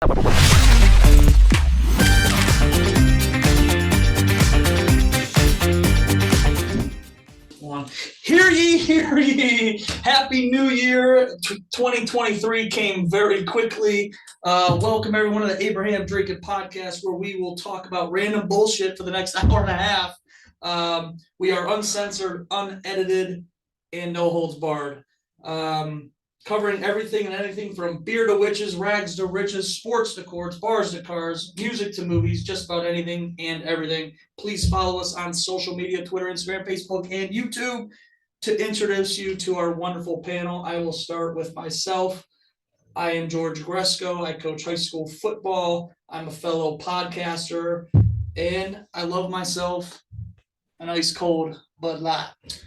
Hear ye, hear ye. Happy New Year. 2023 came very quickly. Welcome everyone to the Abraham Drinking Podcast, where we will talk about random bullshit for the next hour and a half. We are uncensored, unedited, and no holds barred. Covering everything and anything from beer to witches, rags to riches, sports to courts, bars to cars, music to movies, just about anything and everything. Please follow us on social media, Twitter, Instagram, Facebook, and YouTube. To introduce you to our wonderful panel, I will start with myself. I am George Gresco. I coach high school football. I'm a fellow podcaster, and I love myself an ice cold Bud Light.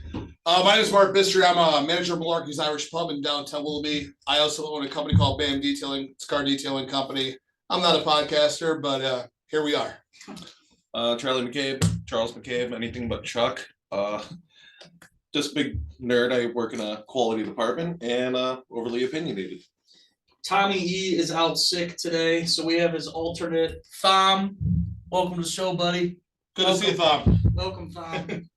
My name is Mark Bistry. I'm a manager of Malarkey's Irish Pub in downtown Willoughby. I also own a company called BAM Detailing. It's a car detailing company. I'm not a podcaster, but here we are. Charlie McCabe, Charles McCabe, anything but Chuck. Just big nerd. I work in a quality department and overly opinionated. Tommy E is out sick today, so we have his alternate, Thom. Welcome to the show, buddy. Good to see you, Thom. Welcome, Thom.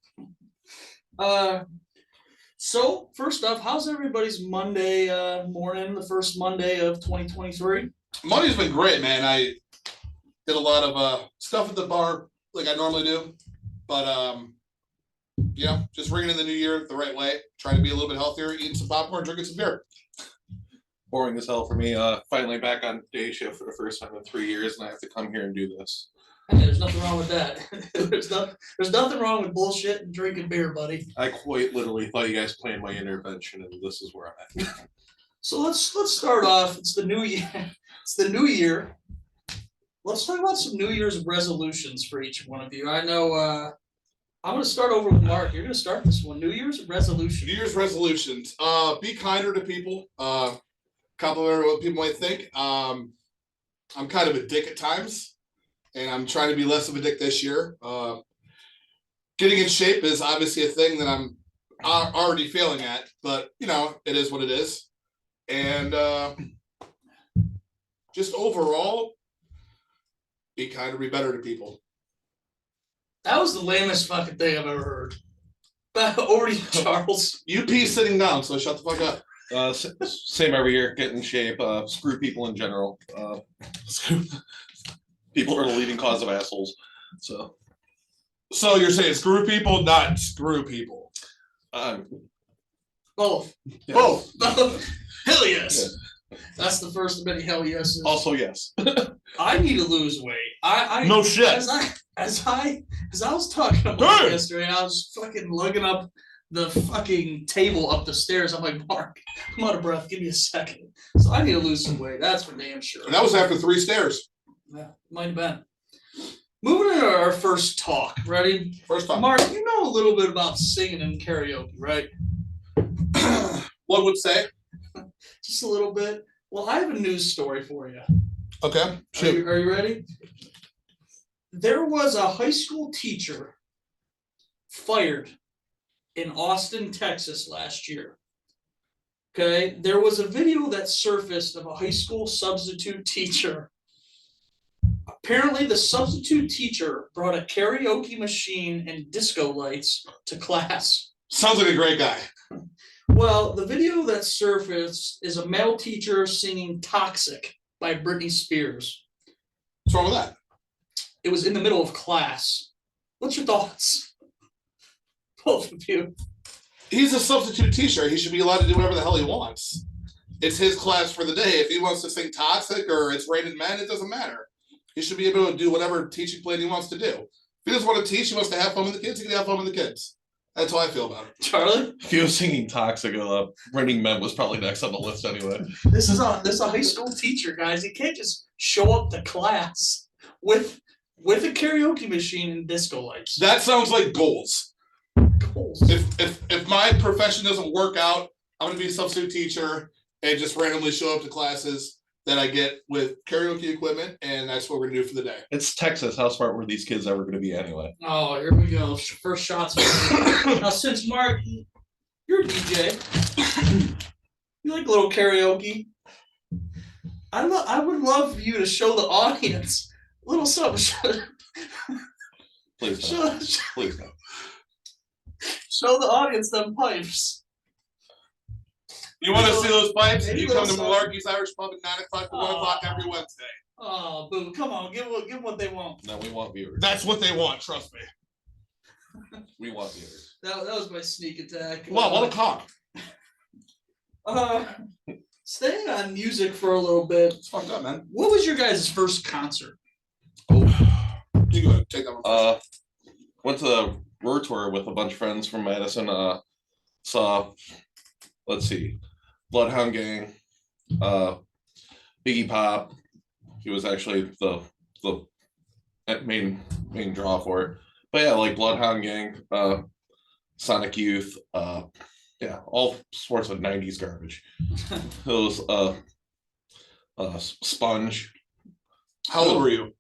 So first off, how's everybody's Monday morning, the first Monday of 2023? Monday's been great, man. I did a lot of stuff at the bar like I normally do, but just ringing in the new year the right way, trying to be a little bit healthier, eating some popcorn, drinking some beer. Boring as hell for me. Finally back on day shift for the first time in 3 years, and I have to come here and do this. Hey, there's nothing wrong with that. There's nothing wrong with bullshit and drinking beer, buddy. I quite literally thought you guys planned my intervention, and this is where I'm at. So let's start off. It's the new year. It's the new year. Let's talk about some New Year's resolutions for each one of you. I know I'm going to start over with Mark. You're going to start this one. New Year's resolution. New Year's resolutions. Be kinder to people. Compliment what people might think. I'm kind of a dick at times. And I'm trying to be less of a dick this year. Getting in shape is obviously a thing that I'm already failing at, but it is what it is. And just overall, be kinder, be better to people. That was the lamest fucking thing I've ever heard. But over to you, Charles. UP sitting down, so shut the fuck up. Same every year, get in shape, screw people in general. People are the leading cause of assholes. So you're saying screw people, not screw people. Both. Yes. Both. Hell yes. Yeah. That's the first of many hell yeses. Also yes. I need to lose weight. I no shit. As I was talking about yesterday, I was fucking lugging up the fucking table up the stairs. I'm like, Mark, I'm out of breath. Give me a second. So I need to lose some weight. That's for damn sure. And that was after 3 stairs. Yeah, might have been. Moving into our first talk. Ready? First talk. Mark, you know a little bit about singing and karaoke, right? One would say. Just a little bit. Well, I have a news story for you. Okay. Are you ready? There was a high school teacher fired in Austin, Texas last year. Okay? There was a video that surfaced of a high school substitute teacher. Apparently, the substitute teacher brought a karaoke machine and disco lights to class. Sounds like a great guy. Well, the video that surfaced is a male teacher singing Toxic by Britney Spears. What's wrong with that? It was in the middle of class. What's your thoughts? Both of you. He's a substitute teacher. He should be allowed to do whatever the hell he wants. It's his class for the day. If he wants to sing Toxic or It's Raining Men, it doesn't matter. He should be able to do whatever teaching plan he wants to do. If he doesn't want to teach, he wants to have fun with the kids, he can have fun with the kids. That's how I feel about it. Charlie? If he was singing Toxic, Raining Men was probably next on the list anyway. This is a high school teacher, guys. You can't just show up to class with a karaoke machine and disco lights. That sounds like goals. Goals. If my profession doesn't work out, I'm going to be a substitute teacher and just randomly show up to classes that I get with karaoke equipment, and that's what we're going to do for the day. It's Texas. How smart were these kids ever going to be anyway? Oh, here we go. First shots. Now, since Mark, you're a DJ, you like a little karaoke. I would love you to show the audience a little something. Please Show, don't. Please don't. show the audience them pipes. You want to see those pipes? Maybe You come to those- Malarkey's Irish Pub at 9 o'clock to 1 o'clock every Wednesday. Oh, boo! Come on, give them what they want. No, we want viewers. That's what they want, trust me. We want viewers. That was my sneak attack. Wow, what a cock. Staying on music for a little bit. It's fucked up, man. What was your guys' first concert? You go ahead, take that one first. Went to the Roar Tour with a bunch of friends from Madison. Saw, let's see, Bloodhound Gang, Iggy Pop. He was actually the main draw for it. But yeah, like Bloodhound Gang, Sonic Youth, yeah, all sorts of 90s garbage. It was Sponge. How old were you?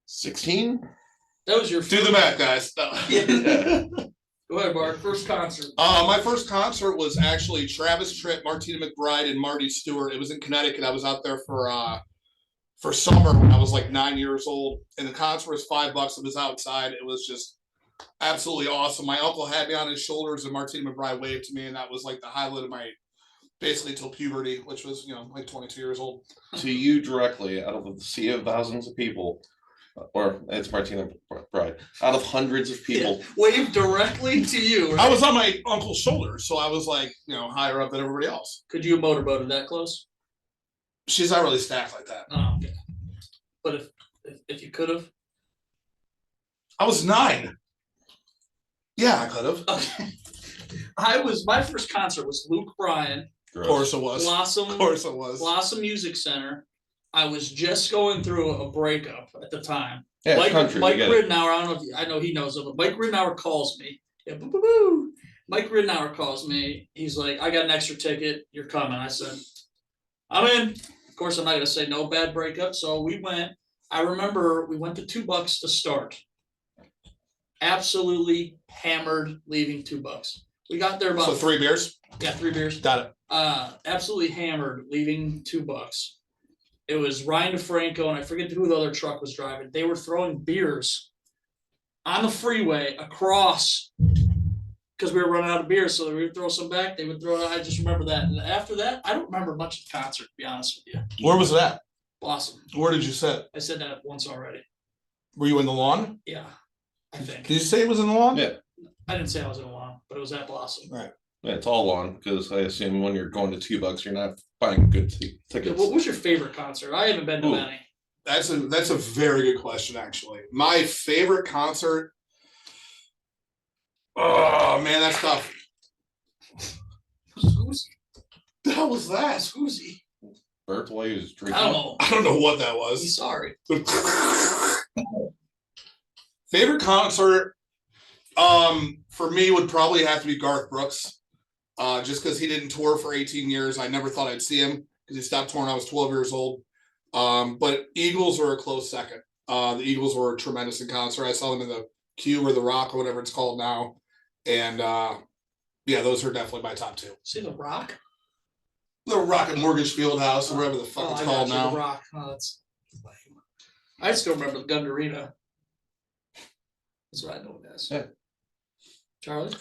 16? That was your Do the math, guys. No. Yeah. Go ahead, Mark. First concert. My first concert was actually Travis Tritt, Martina McBride, and Marty Stewart. It was in Connecticut. I was out there for summer when I was like 9 years old, and the concert was $5. It was outside. It was just absolutely awesome. My uncle had me on his shoulders, and Martina McBride waved to me, and that was like the highlight of my basically till puberty, which was like 22 years old. To you directly, out of the sea of thousands of people, or it's Martina McBride, out of hundreds of people. Yeah, wave directly to you. Right? I was on my uncle's shoulders, so I was like higher up than everybody else. Could you have motorboated that close? She's not really stacked like that. Oh, okay. But if you could have. I was 9. Yeah, I could have. Okay. My first concert was Luke Bryan, Of course it was. Blossom. Of course it was. Blossom Music Center. I was just going through a breakup at the time. Yeah, Mike country. Ridenour, I don't know if I know he knows him, but Mike Ridenour calls me. Yeah, boo, boo, boo. Mike Ridenour calls me. He's like, I got an extra ticket. You're coming. I said, I'm in. Of course, I'm not going to say no, bad breakup. So we went. I remember we went to $2 to start. Absolutely hammered leaving $2. We got there about So 3 beers? 3 beers. Got it. Absolutely hammered leaving $2. It was Ryan DeFranco, and I forget who the other truck was driving. They were throwing beers on the freeway across because we were running out of beer. So we would throw some back. They would throw it. I just remember that. And after that, I don't remember much of the concert, to be honest with you. Where was it at? Blossom. Where did you sit? I said that once already. Were you in the lawn? Yeah, I think. Did you say it was in the lawn? Yeah. I didn't say I was in a lawn, but it was at Blossom. Right. Yeah, it's all on because I assume when you're going to $2, you're not buying good tickets. What was your favorite concert? I haven't been to Ooh. many. That's a very good question, actually. My favorite concert. Oh man, that's tough. Who's The hell was that? Who's Bert while he was I drinking. don't know. I don't know what that He's was. sorry. Favorite concert, for me would probably have to be Garth Brooks, just because he didn't tour for 18 years. I never thought I'd see him because he stopped touring when I was 12 years old. But Eagles were a close second. The Eagles were tremendous in concert. I saw them in the Q or the Rock or whatever it's called now, and yeah, those are definitely my top 2. See the Rock? The Rock at Mortgage Field House or whatever the fuck it's I called got you, now. The Rock. Oh, that's lame. I still remember the Gun Arena. That's what I know it as. Yeah. Charlie?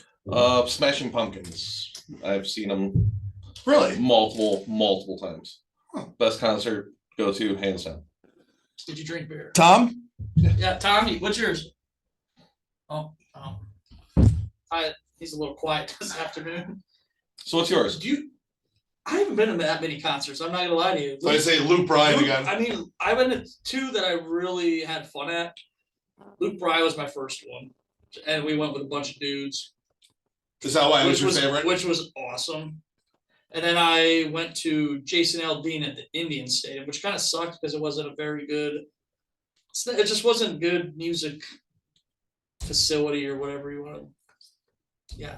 Smashing Pumpkins. I've seen them Really? multiple times. Huh. Best concert go to hands down. Did you drink beer? Tom? Yeah, Tommy, what's yours? Oh. He's a little quiet this afternoon. So what's yours? I haven't been to that many concerts. I'm not gonna lie to you. So I say Luke Bryan again. I mean, I've been to 2 that I really had fun at. Luke Bryan was my first one, and we went with a bunch of dudes. Is that why it was which your favorite? Which was awesome. And then I went to Jason Aldean at the Indian Stadium, which kind of sucked because it wasn't a very good. It just wasn't good music facility or whatever you want to. Yeah.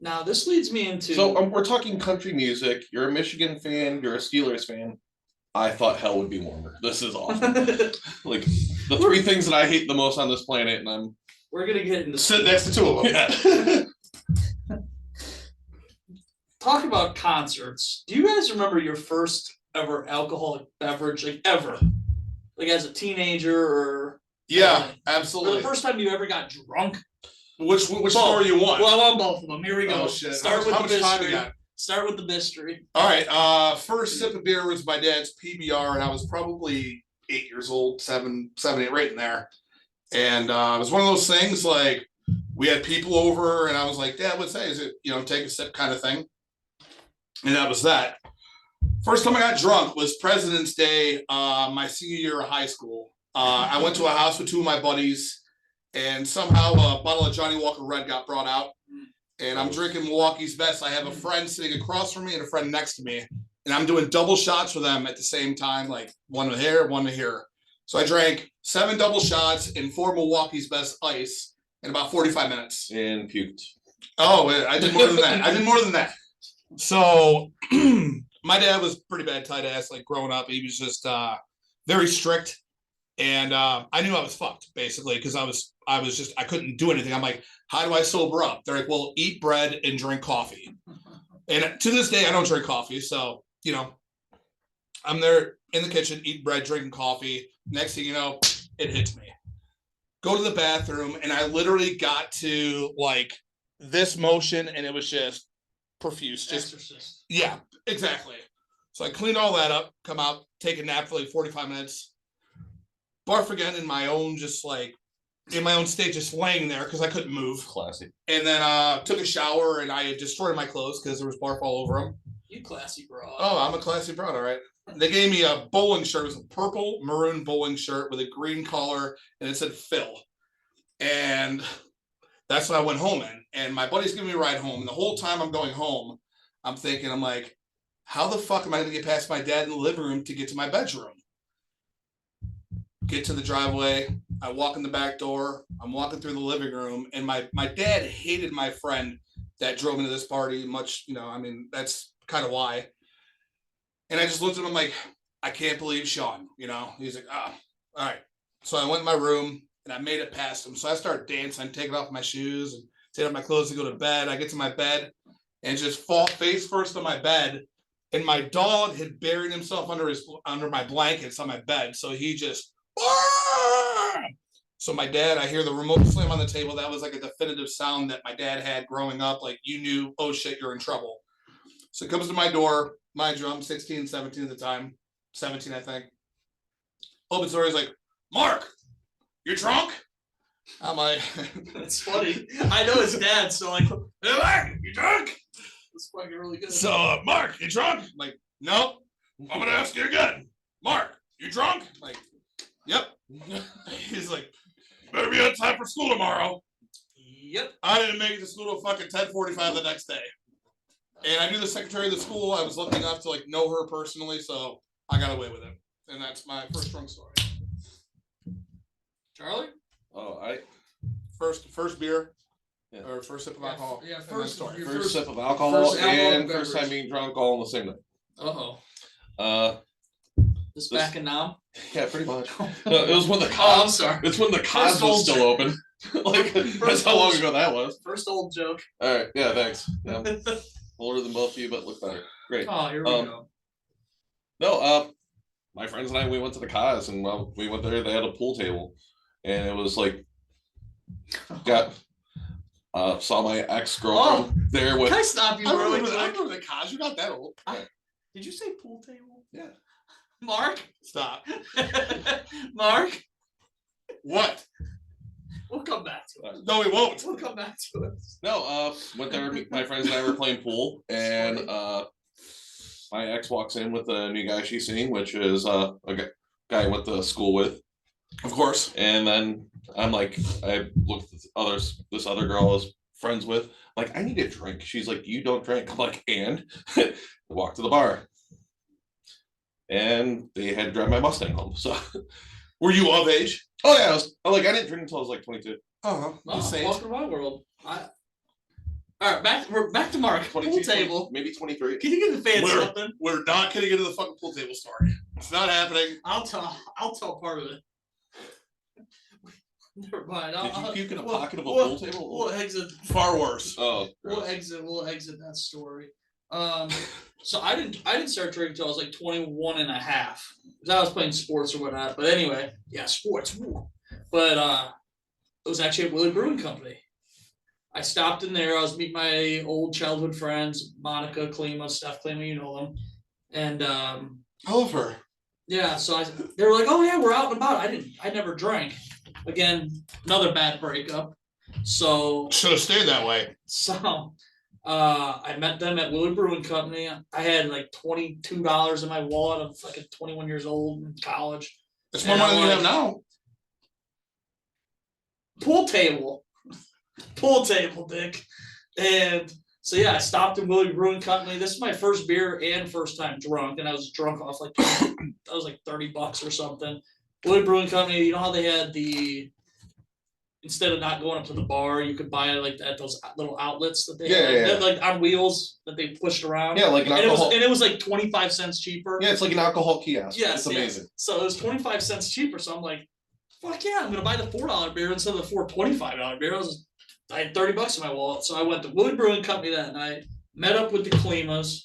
Now this leads me into. So we're talking country music. You're a Michigan fan. You're a Steelers fan. I thought hell would be warmer. This is awful. Like the 3 things that I hate the most on this planet, and I'm. We're gonna get into Sit next to 2 of them. Yeah. talk about concerts. Do you guys remember your first ever alcoholic beverage, like ever? Like as a teenager or Yeah, or absolutely. the first time you ever got drunk? Which story you want? Well, I want both of them. Here we go. Oh shit! Start how with much the time we mystery. got? Start with the mystery. All right. First sip of beer was my dad's PBR, and I was probably 8 years old, 7, 8, right in there. And it was one of those things like we had people over, and I was like, "Dad, what's that? Is it take a sip kind of thing?" And that was that. First time I got drunk was President's Day, my senior year of high school. I went to a house with two of my buddies, and somehow a bottle of Johnny Walker Red got brought out. And I'm drinking Milwaukee's Best. I have a friend sitting across from me and a friend next to me. And I'm doing double shots for them at the same time, like one to here, one to here. So I drank 7 double shots and 4 Milwaukee's Best Ice in about 45 minutes. And puked. Oh, I did more than that. So my dad was pretty bad tight ass, like growing up. He was just very strict. And I knew I was fucked basically because I couldn't do anything. I'm like, how do I sober up? They're like, well, eat bread and drink coffee. And to this day, I don't drink coffee. So, I'm there in the kitchen, eating bread, drinking coffee. Next thing you know, it hits me. Go to the bathroom, and I literally got to like this motion, and it was just profuse. Exorcist. Yeah, exactly. So I cleaned all that up, come out, take a nap for like 45 minutes. Barf again in my own state, just laying there because I couldn't move. Classy. And then took a shower, and I had destroyed my clothes because there was barf all over them. You classy broad. Oh, I'm a classy broad, all right. They gave me a bowling shirt. It was a purple maroon bowling shirt with a green collar, and it said Phil. And that's what I went home in. And my buddy's giving me a ride home. And the whole time I'm going home, I'm like, how the fuck am I going to get past my dad in the living room to get to my bedroom? Get to the driveway. I walk in the back door. I'm walking through the living room, and my dad hated my friend that drove me to this party much, that's kind of why. And I just looked at him like, I can't believe Sean, he's like, all right. So I went in my room and I made it past him. So I start dancing, taking off my shoes and taking off my clothes to go to bed. I get to my bed and just fall face first on my bed. And my dog had buried himself under my blankets on my bed. So he just, so my dad, I hear the remote slam on the table. That was like a definitive sound that my dad had growing up. Like you knew, oh shit, you're in trouble. So he comes to my door, mind you, I'm 16, 17 at the time, 17, I think. Opens the door, he's like, Mark, you drunk? I'm like, that's funny. I know his dad, so like, hey, Mark, you drunk? That's fucking really good. So, Mark, you drunk? I'm like, nope. I'm gonna ask you again. Mark, you drunk? I'm like, yep. He's like, better be on time for school tomorrow. Yep. I didn't make it to school till fucking 10:45 the next day. And I knew the secretary of the school. I was lucky enough to know her personally, so I got away with it. And that's my first drunk story. Charlie? Oh, First beer. Yeah. Or first sip of alcohol. Yeah, first first sip of alcohol first alcoholic and beverage. first time being drunk all on the same night. This back in Nam? Yeah, pretty much. No, it was when the Oh, I'm cons. sorry. It's when the cons First was old still joke. open. That's how long ago that was. First old joke. All right, yeah, thanks. Yeah. Older than both of you, but look better. Great. Oh, here we go. No, my friends and I, we went to the Cos, and we went there. They had a pool table, and it was like, saw my ex-girlfriend there with. Can I stop you I really remember quick? the cons. You're not that old. Did you say pool table? Yeah. Mark? Stop. Mark? What? We'll come back to it. No, we won't. We'll come back to it. No, went there. My friends and I were playing pool, and my ex walks in with a new guy she's seeing, which is a guy I went to school with, Of course. and then I'm like, I looked at this other girl I was friends with, like, I need a drink. She's like, you don't drink. I'm like, and I walked to the bar, and they had to drive my Mustang home. So, Were you of age? oh yeah, I didn't drink until I was like 22. Oh, Welcome to my world. All right, we're back to Mark. 22, Pool table. maybe 23. Can you give the fans We're- something? We're not getting into the fucking pool table story. It's not happening. I'll tell part of it. Never mind. Did you puke in a we'll- pocket of a we'll- pool table? We'll exit. Far worse. Oh, We'll gross. exit. We'll exit that story. So I didn't start drinking until I was like 21 and a half. Because I was playing sports or whatnot. But anyway, yeah, sports. Woo. But it was actually at Willie Brewing Company. I stopped in there. I was meeting my old childhood friends, Monica Klima, Steph Klima, you know them. And I love her. yeah, so they were like, "Oh yeah, we're out and about." I never drank. Again, another bad breakup. So Should have stayed that way. I met them at Willie Brewing Company. I had like $22 in my wallet. I'm fucking 21 years old in college. It's more And money I'm than you like, have now. Pool table, Dick. And so yeah, I stopped at Willie Brewing Company. This is my first beer and first time drunk, and I was drunk off like that was like $30 or something. Willie Brewing Company, you know how they had instead of not going up to the bar, you could buy it like at those little outlets that they had, Yeah. like on wheels that they pushed around. Yeah, like an and alcohol. it was like 25 cents cheaper. Yeah, it's like an alcohol kiosk. Yes, it's amazing. yes. So it was 25 cents cheaper. So I'm like, fuck yeah, I'm gonna buy the $4 beer instead of the $4.25 beer. I had $30 in my wallet. So I went to Willie Brewing Company that night, met up with the Klimas,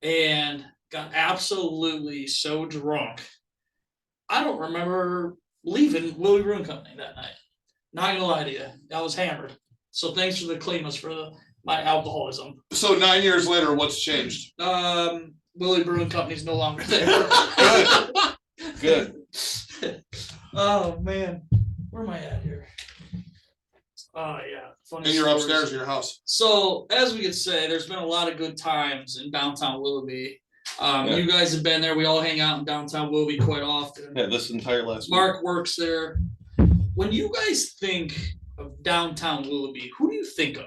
and got absolutely so drunk. I don't remember leaving Willie Brewing Company that night. Not gonna lie to you, I was hammered. So thanks for the Klimas for my alcoholism. So 9 years later, what's changed? Willie Brewing Company's no longer there. Good. Oh man, where am I at here? Oh yeah, funny. And you're stories. upstairs in your house. So as we could say, there's been a lot of good times in downtown Willoughby. Yeah. You guys have been there. We all hang out in downtown Willoughby quite often. Yeah, this entire last week. Mark works there. When you guys think of downtown Willoughby, who do you think of?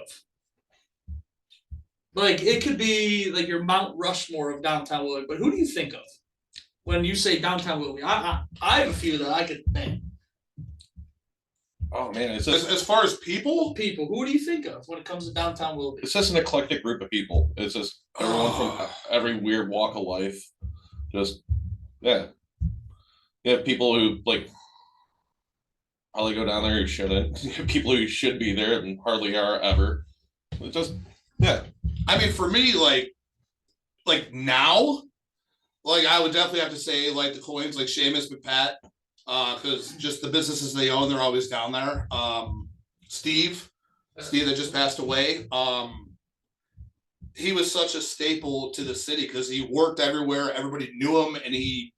Like it could be like your Mount Rushmore of downtown Willoughby, but who do you think of when you say downtown Willoughby? I have a few that I could name. Oh man, it's As, just as far as people, Who do you think of when it comes to downtown Willoughby? it's just an eclectic group of people. It's just everyone from every weird walk of life. Just yeah. You have people who like probably go down there who shouldn't. You have people who should be there and hardly are ever. It's just yeah. I mean, for me, like now, like I would definitely have to say like the coins, like Seamus and Pat, because just the businesses they own, they're always down there. Steve that just passed away. He was such a staple to the city because he worked everywhere. Everybody knew him, and he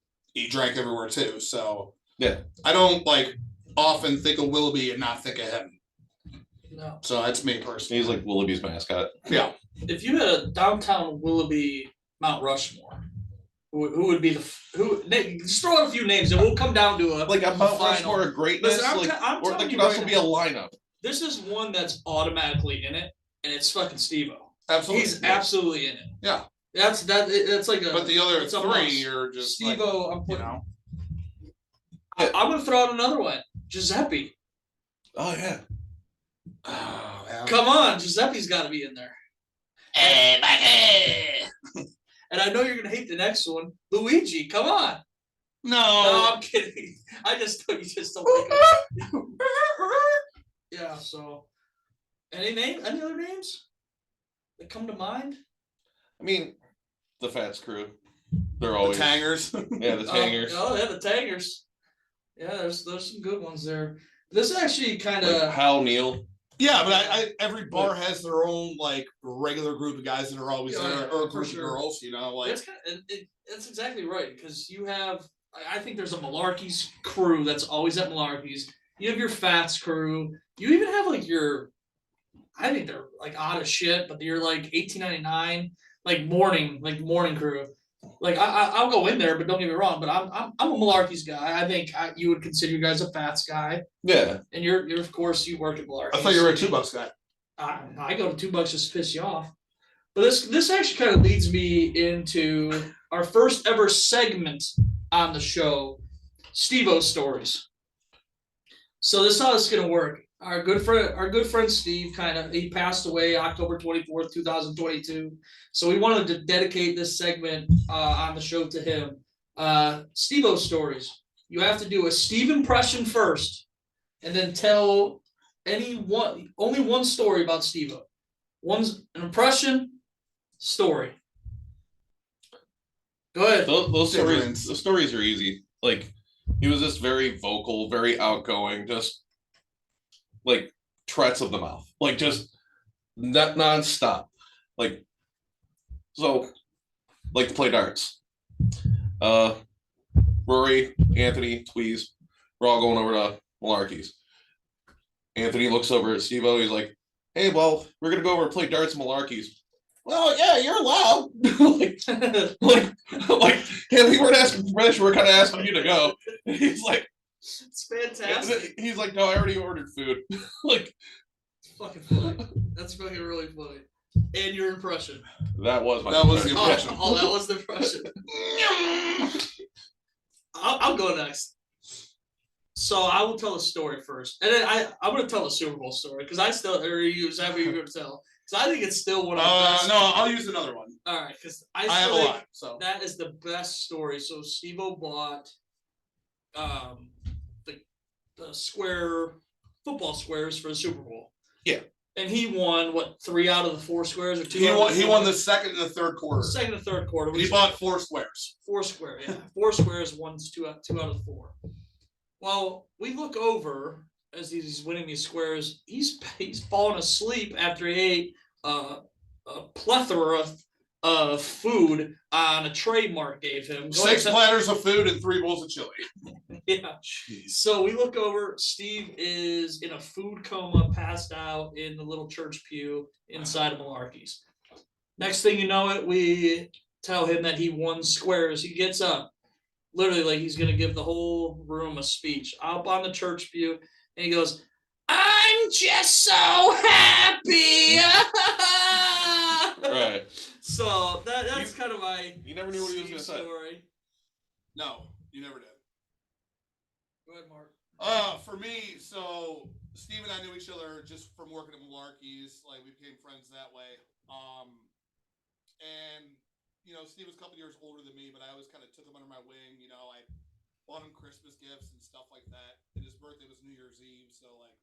drank everywhere too. So Yeah. I don't like often think of Willoughby and not think of him. No. So that's me personally. He's like Willoughby's mascot. Yeah. If you had a downtown Willoughby Mount Rushmore, who would be just throw out a few names and we'll come down to a Like a Mount final. Rushmore of greatness. Listen, like, I'm or telling there you could also right be a lineup. This is one that's automatically in it, and it's fucking Steve-O. Absolutely. He's absolutely in it. Yeah. That's like a. But the other it's a three must. are just Steve-O. I'm you putting. know. I'm gonna throw out another one. Giuseppe. Oh yeah. Oh, man. Come on, Giuseppe's got to be in there. Hey, Mikey! And I know you're gonna hate the next one, Luigi. Come on. No. No, I'm kidding. I just thought you just don't like him. Yeah. So, any other names that come to mind? I mean, the Fats crew. They're The always Tangers. yeah, the Tangers. Oh, yeah, the Tangers. Yeah, there's some good ones there. This actually kind Like of. Hal Neal. Yeah, but I every bar has their own like regular group of guys that are always Yeah, there, yeah, or a for group sure. of girls. You know, like That's exactly right because you have. I think there's a Malarkey's crew that's always at Malarkey's. You have your Fats crew. You even have like your. I think they're like odd as shit, but you're like 1899, like morning crew. Like I'll go in there, but don't get me wrong. But I'm a Malarkey's guy. I think you would consider you guys a Fats guy, Yeah. and you're of course you work at Malarkey's. I thought you were a $2 guy. I go to $2 just to piss you off. But this actually kind of leads me into our first ever segment on the show, Steve-O stories. So this is how it's gonna work. Our good friend Steve he passed away October 24th, 2022. So we wanted to dedicate this segment on the show to him. Steve-O stories. You have to do a Steve impression first, and then tell only one story about Steve-O. One's an impression, story. Go ahead. Those Cigarettes. stories, the stories are easy. Like he was just very vocal, very outgoing, just like threats of the mouth, like just not nonstop. Like so, like to play darts. Rory, Anthony, Tweez, we're all going over to Malarkey's. Anthony looks over at Steve-O. He's like, "Hey, well, we're gonna go over and play darts at Malarkey's." Well, yeah, you're allowed. like, hey, we weren't asking permission. We're kind of asking you to go. And he's like, It's fantastic. he's like, no, I already ordered food. Like, It's fucking funny. That's fucking really funny. And your impression. that was my. That was the impression. impression. Oh, that was the impression. I'll go next. So I will tell a story first, and then I'm going to tell a Super Bowl story because I still, or is that what you're going to tell? Because I think it's still one of the best. No, I'll use another one. All right, because I I have a still think lot. So that is the best story. So Steve-O bought the square football squares for the Super Bowl. Yeah. And he won what 3 out of the 4 squares or 2? he out won. of He the won 4? the second and the third quarter. Second and third quarter. And he which- bought 4 squares. 4 square, yeah. 4 squares, one's 2 out of the 4. Well, we look over as he's winning these squares. He's fallen asleep after he ate a plethora of food on a tray Mark gave him. 6 platters of food and 3 bowls of chili. Yeah. So we look over. Steve is in a food coma, passed out in the little church pew inside of Malarkey's. Next thing you know, we tell him that he won squares. He gets up, literally like he's gonna give the whole room a speech up on the church pew, and he goes, "I'm just so happy." Right. So that's kind of my You never knew what he was gonna say. story. No, you never did. Go ahead, Mark. For me, so Steve and I knew each other just from working at Malarkey's. Like we became friends that way. And you know, Steve was a couple years older than me, but I always kind of took him under my wing. You know, I bought him Christmas gifts and stuff like that. And his birthday was New Year's Eve, so like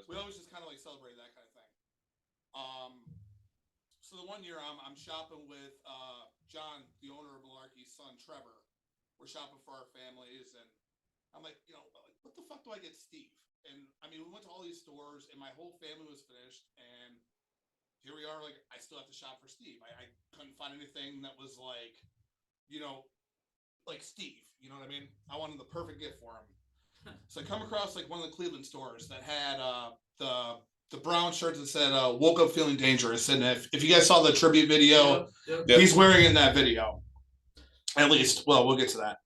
we always just kind of like celebrated that kind of thing. So the one year I'm shopping with John, the owner of Malarkey's son, Trevor. We're shopping for our families, and I'm like, you know, what the fuck do I get Steve? And I mean, we went to all these stores, and my whole family was finished, and here we are. Like, I still have to shop for Steve. I couldn't find anything that was like, you know, like Steve. You know what I mean? I wanted the perfect gift for him. So I come across like one of the Cleveland stores that had the brown shirts that said "Woke Up Feeling Dangerous." And if you guys saw the tribute video, Yep. Yep. he's wearing it in that video. At least, well, we'll get to that.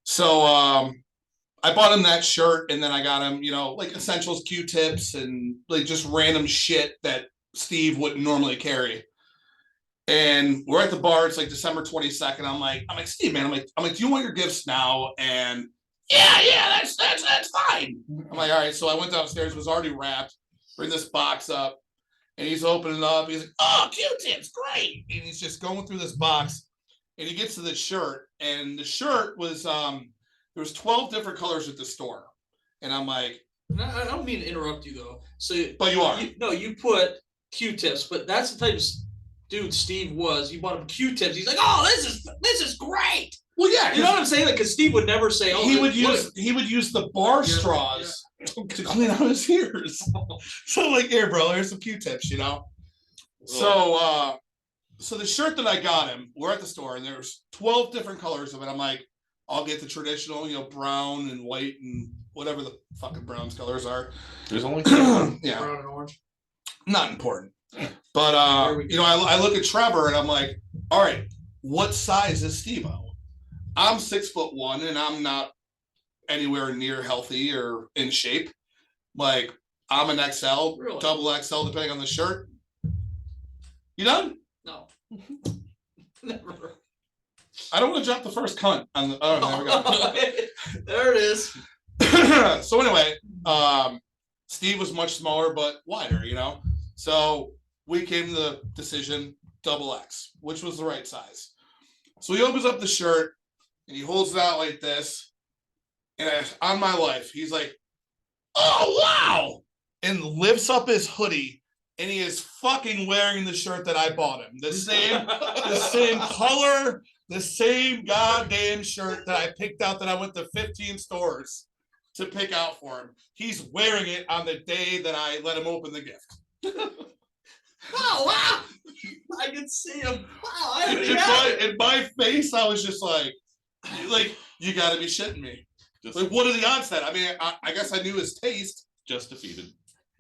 So I bought him that shirt, and then I got him, you know, like essentials, Q-tips, and like just random shit that Steve wouldn't normally carry. And we're at the bar. It's like December 22nd. I'm like, Steve, man. I'm like, do you want your gifts now? And yeah, that's fine. I'm like, all right. So I went downstairs. It was already wrapped. Bring this box up, and he's opening up. He's like, oh, Q-tips, great. And he's just going through this box, and he gets to the shirt, and the shirt was there was 12 different colors at the store, and I'm like, I don't mean to interrupt you though. So, but you are. You put Q-tips, but that's the type of dude Steve was. You bought him Q-tips. He's like, oh, this is great. Well, yeah, You know what I'm saying? Like, because Steve would never say, oh, he would look, use the bar straws to clean out his ears. So like, here, bro, here's some Q-tips, you know. So so the shirt that I got him, we're at the store, and there's 12 different colors of it. I'm like, I'll get the traditional, you know, brown and white and whatever the fucking brown's colors are. There's only Yeah, brown and orange. not important. But you know, I look at Trevor and I'm like, all right, what size is Steve-O? I'm 6'1", and I'm not anywhere near healthy or in shape. Like, I'm an XL, Really? double XL, depending on the shirt. You done? No. Never. I don't want to drop the first cunt on the. Oh, there we go. There it is. So anyway, Steve was much smaller but wider, you know. So we came to the decision double X, which was the right size. So he opens up the shirt and he holds it out like this, and on my life, he's like, "Oh wow!" and lifts up his hoodie, and he is fucking wearing the shirt that I bought him. The same color, the same goddamn shirt that I picked out that I went to 15 stores to pick out for him. He's wearing it on the day that I let him open the gift. Oh wow! I can see him. Wow! I already have it. In my face, I was just like, you got to be shitting me. Just, Like, what are the odds that? I mean, I guess I knew his taste. just defeated.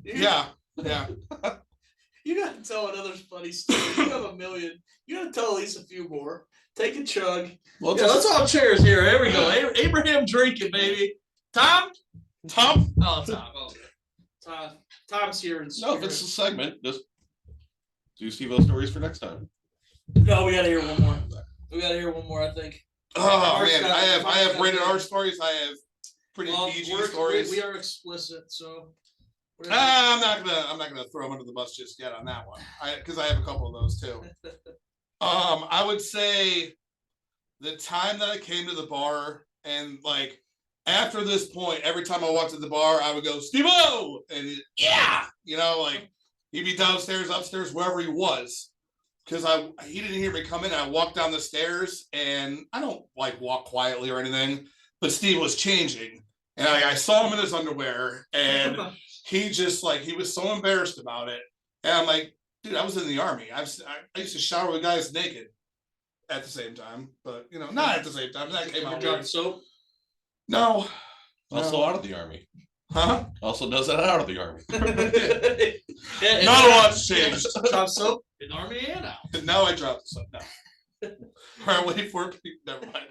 Yeah. You gotta tell another funny story. You have a million. You gotta tell at least a few more. Take a chug. Well, Yeah, let's all cheers here. Here we go. Abraham drinking, baby. Tom? Tom? Oh, Tom. Okay. Tom's here. no, if it's a segment, just do Steve-O stories for next time. No, we gotta hear one more. I think. Oh Ours man, got- I have got- rated R stories. I have pretty PG stories. We are explicit, so. I'm not gonna throw him under the bus just yet on that one. Because I have a couple of those too. I would say the time that I came to the bar and like after this point, every time I walked to the bar, I would go, Steve-O! And yeah, like he'd be downstairs, upstairs, wherever he was. Because he didn't hear me come in. I walked down the stairs and I don't like walk quietly or anything, but Steve was changing. And I saw him in his underwear and he just like, he was so embarrassed about it. And I'm like, dude, I was in the Army. I used to shower with guys naked at the same time, but not at the same time. That came out weird. Soap. No. Also out of the Army. Huh? Also does that out of the Army. Not a lot's changed. Drop soap in Army and out. Now I dropped this up now. All right, wait for it. Never mind.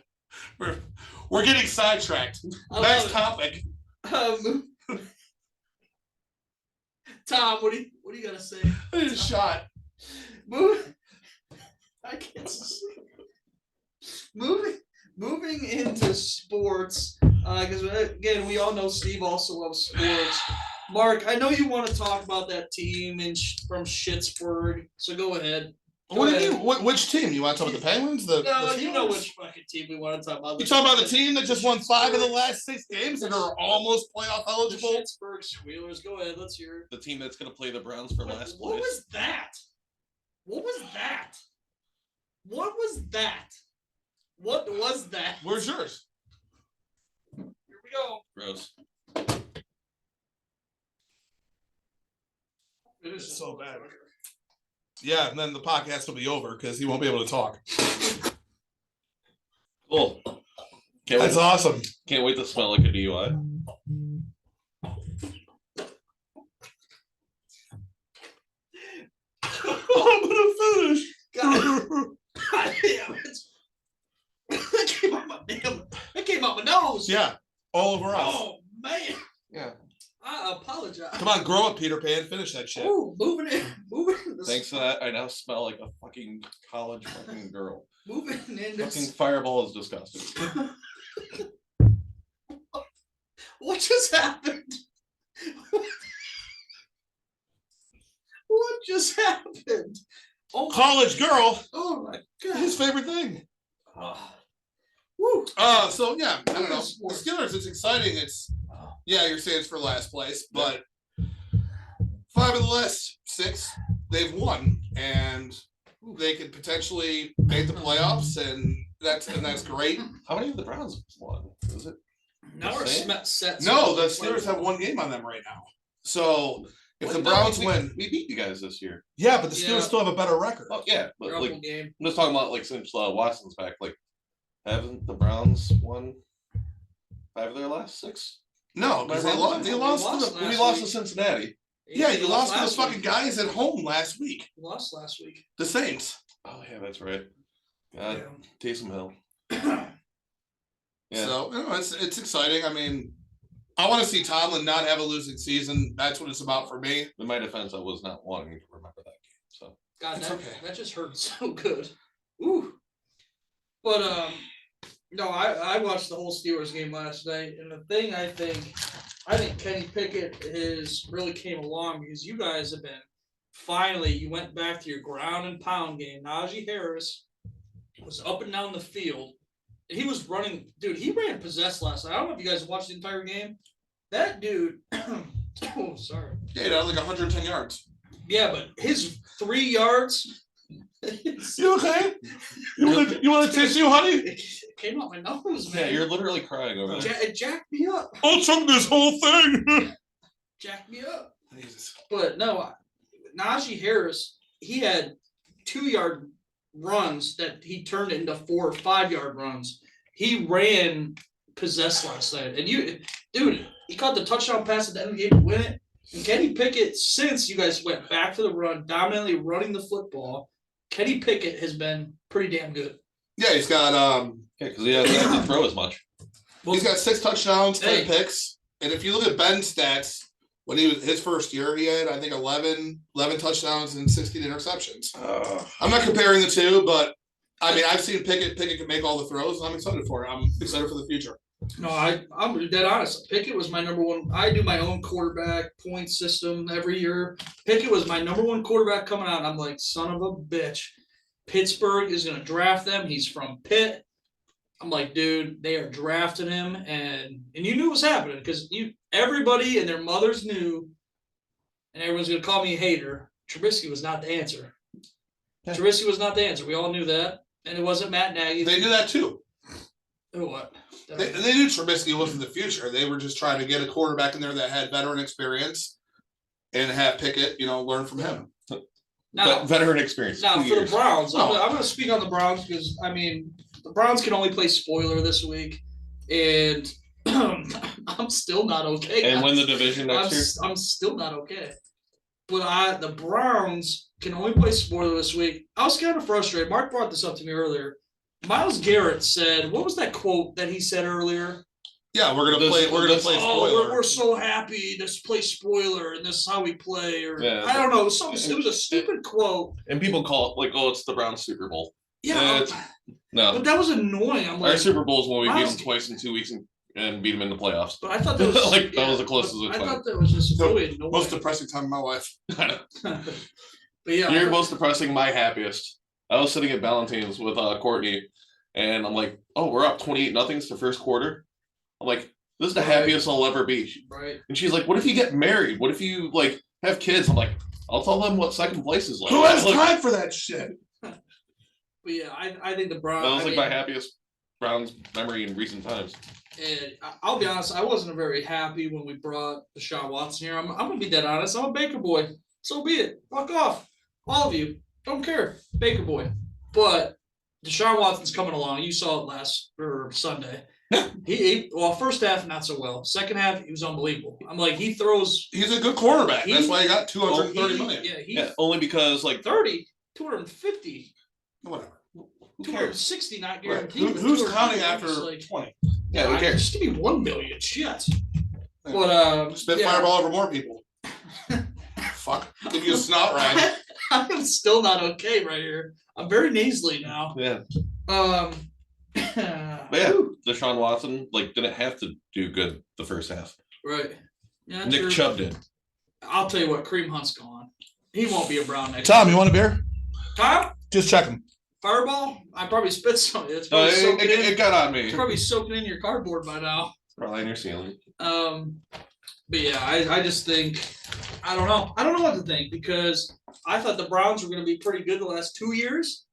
We're getting sidetracked. Next topic. Tom, what do you gotta say? I need a shot. I can't see. Moving into sports, because again, we all know Steve also loves sports. Mark, I know you want to talk about that team from Schittsburg, so go ahead. What do you mean? Which team? You want to talk about the Penguins? No, the you know which fucking team we want to talk about. You talking about the team that just won 5 of the last 6 games and are almost playoff The eligible? Schittsburg Squealers. Go ahead, let's hear it. The team that's going to play the Browns for last What place. was that? What was that? What was that? What was that? Where's yours? Here we go. Gross. It is So bad. Yeah, and then the podcast will be over because he won't be able to talk. Cool. Can't That's wait, awesome. can't wait to smell like a DUI. I'm gonna finish. God, God damn it. That came out my nose. Yeah, all over us. Oh, man. Yeah. I apologize. Come on, grow up, Peter Pan. Finish that shit. Oh, moving in. Thanks to that, I now smell like a fucking college fucking girl. Moving into. Fucking Fireball is disgusting. What just happened? What just happened? Oh, College girl. oh my God. His favorite thing. Woo. So yeah, I don't know. The Steelers, it's exciting. It's you're saying it's for last place, but 5 of the last 6 they've won, and they could potentially make the playoffs, and that's great. How many of the Browns won? Is it? Now we're Same? set. No, the Steelers have 1 game on them right now. So if the Browns win, we beat you guys this year. yeah, but the Steelers Yeah. still have a better record. Oh yeah, but They're like up in game. I'm just talking about like since Watson's back. Like, haven't the Browns won 5 of their last 6? No, because they lost. They lost. We lost to Cincinnati. Yeah, you lost to those last fucking week. guys at home last week. You lost last week. The Saints. Oh yeah, that's right. God, Taysom Hill. Yeah. So it's exciting. I mean, I want to see Tomlin not have a losing season. That's what it's about for me. In my defense, I was not wanting to remember that game. So God, It's that, okay. that just hurt so good. Ooh. But no, I watched the whole Steelers game last night, and the thing I think Kenny Pickett really came along because you guys have been finally you went back to your ground and pound game. Najee Harris was up and down the field. And he was running, dude. He ran possessed last night. I don't know if you guys watched the entire game. That dude. Oh, sorry. Yeah, like 110 yards. Yeah, but his 3 yards You okay? You want a tissue, honey? It came out my nose, man. Yeah, you're literally crying over there. It jacked me up. I'll chunk this whole thing. Jacked me up. Jesus. But no, Najee Harris, he had 2-yard runs that he turned into 4 or 5-yard runs. He ran possessed last night. And dude, he caught the touchdown pass at the end of the game to win it. And Kenny Pickett, since you guys went back to the run, dominantly running the football, Kenny Pickett has been pretty damn good. Yeah, he's got Yeah, because he doesn't have to throw as much. he's got 6 touchdowns, 10 Hey. picks. And if you look at Ben's stats, when he was his first year, he had I think 11 touchdowns and 16 interceptions. I'm not comparing the two, but I mean I've seen Pickett can make all the throws, and I'm excited for it. I'm excited for the future. No, I'm dead honest. Pickett was my number one. I do my own quarterback point system every year. Pickett was my number one quarterback coming out. And I'm like, son of a bitch. Pittsburgh is going to draft them. He's from Pitt. I'm like, dude, they are drafting him. And you knew it was happening because everybody and their mothers knew, and everyone's going to call me a hater. Trubisky was not the answer. Yeah. Trubisky was not the answer. We all knew that. And it wasn't Matt Nagy. They knew that too. What? They knew Trubisky wasn't the future. They were just trying to get a quarterback in there that had veteran experience and have Pickett, learn from him. Now, Veteran experience. Now, 2 for years. the Browns, I'm Oh. going to speak on the Browns because, I mean, the Browns can only play spoiler this week, and I'm still not okay. And win the division next year. I'm still not okay. But the Browns can only play spoiler this week. I was kind of frustrated. Mark brought this up to me earlier. Myles Garrett said, what was that quote that he said earlier? Yeah, we're gonna play spoiler. Oh, we're so happy. Let's play spoiler, and this is how we play. Or Yeah. I don't know. It was a stupid quote. And people call it like, oh, it's the Browns Super Bowl. Yeah, No, but that was annoying. I'm our like, Super Bowl is when we beat Miles- them twice in 2 weeks and beat them in the playoffs. but I thought that was Like, that was the closest but it's I been. thought that was just So, really annoying. Most depressing time of my life. But yeah, You're most depressing, my happiest. I was sitting at Valentine's with Courtney, and I'm like, oh, we're up 28-0 the first quarter. I'm like, this is the Right. happiest I'll ever be. right. And she's like, what if you get married? What if you like have kids? I'm like, I'll tell them what second place is like. Who has Like, time for that shit? But yeah, I think the Browns. that was I like mean, my happiest Browns memory in recent times. and I'll be honest, I wasn't very happy when we brought Deshaun Watson here. I'm gonna be dead honest. I'm a Baker boy. So be it. Fuck off, all of you. Don't care, Baker boy. But Deshaun Watson's coming along. You saw it Sunday. Well, first half not so well. Second half he was unbelievable. I'm like he throws. He's a good quarterback. That's He- why he got 230 he- million. Yeah, he Yeah, only because like 30, 250, Whatever. who cares? 260 not Right. guaranteed. Who's 250, counting I'm after just like, 20? Yeah, who cares? Just give me 1 million. Shit. But Spit yeah. fireball over more people. Fuck. Give you a snot rag. I'm still not okay right here. I'm very nasally now. Yeah, But but yeah, Deshaun Watson like didn't have to do good the first half. right. Yeah, Nick true. Chubb did. I'll tell you what, Kareem Hunt's gone. He won't be a Brown next Tom, year. you want a beer? Tom? Just check him. Fireball? I probably spit some. It's No, probably, soaking it in. got on me. It's probably soaking in your cardboard by now. Probably in your ceiling. But yeah, I just think I don't know. I don't know what to think because I thought the Browns were going to be pretty good the last 2 years,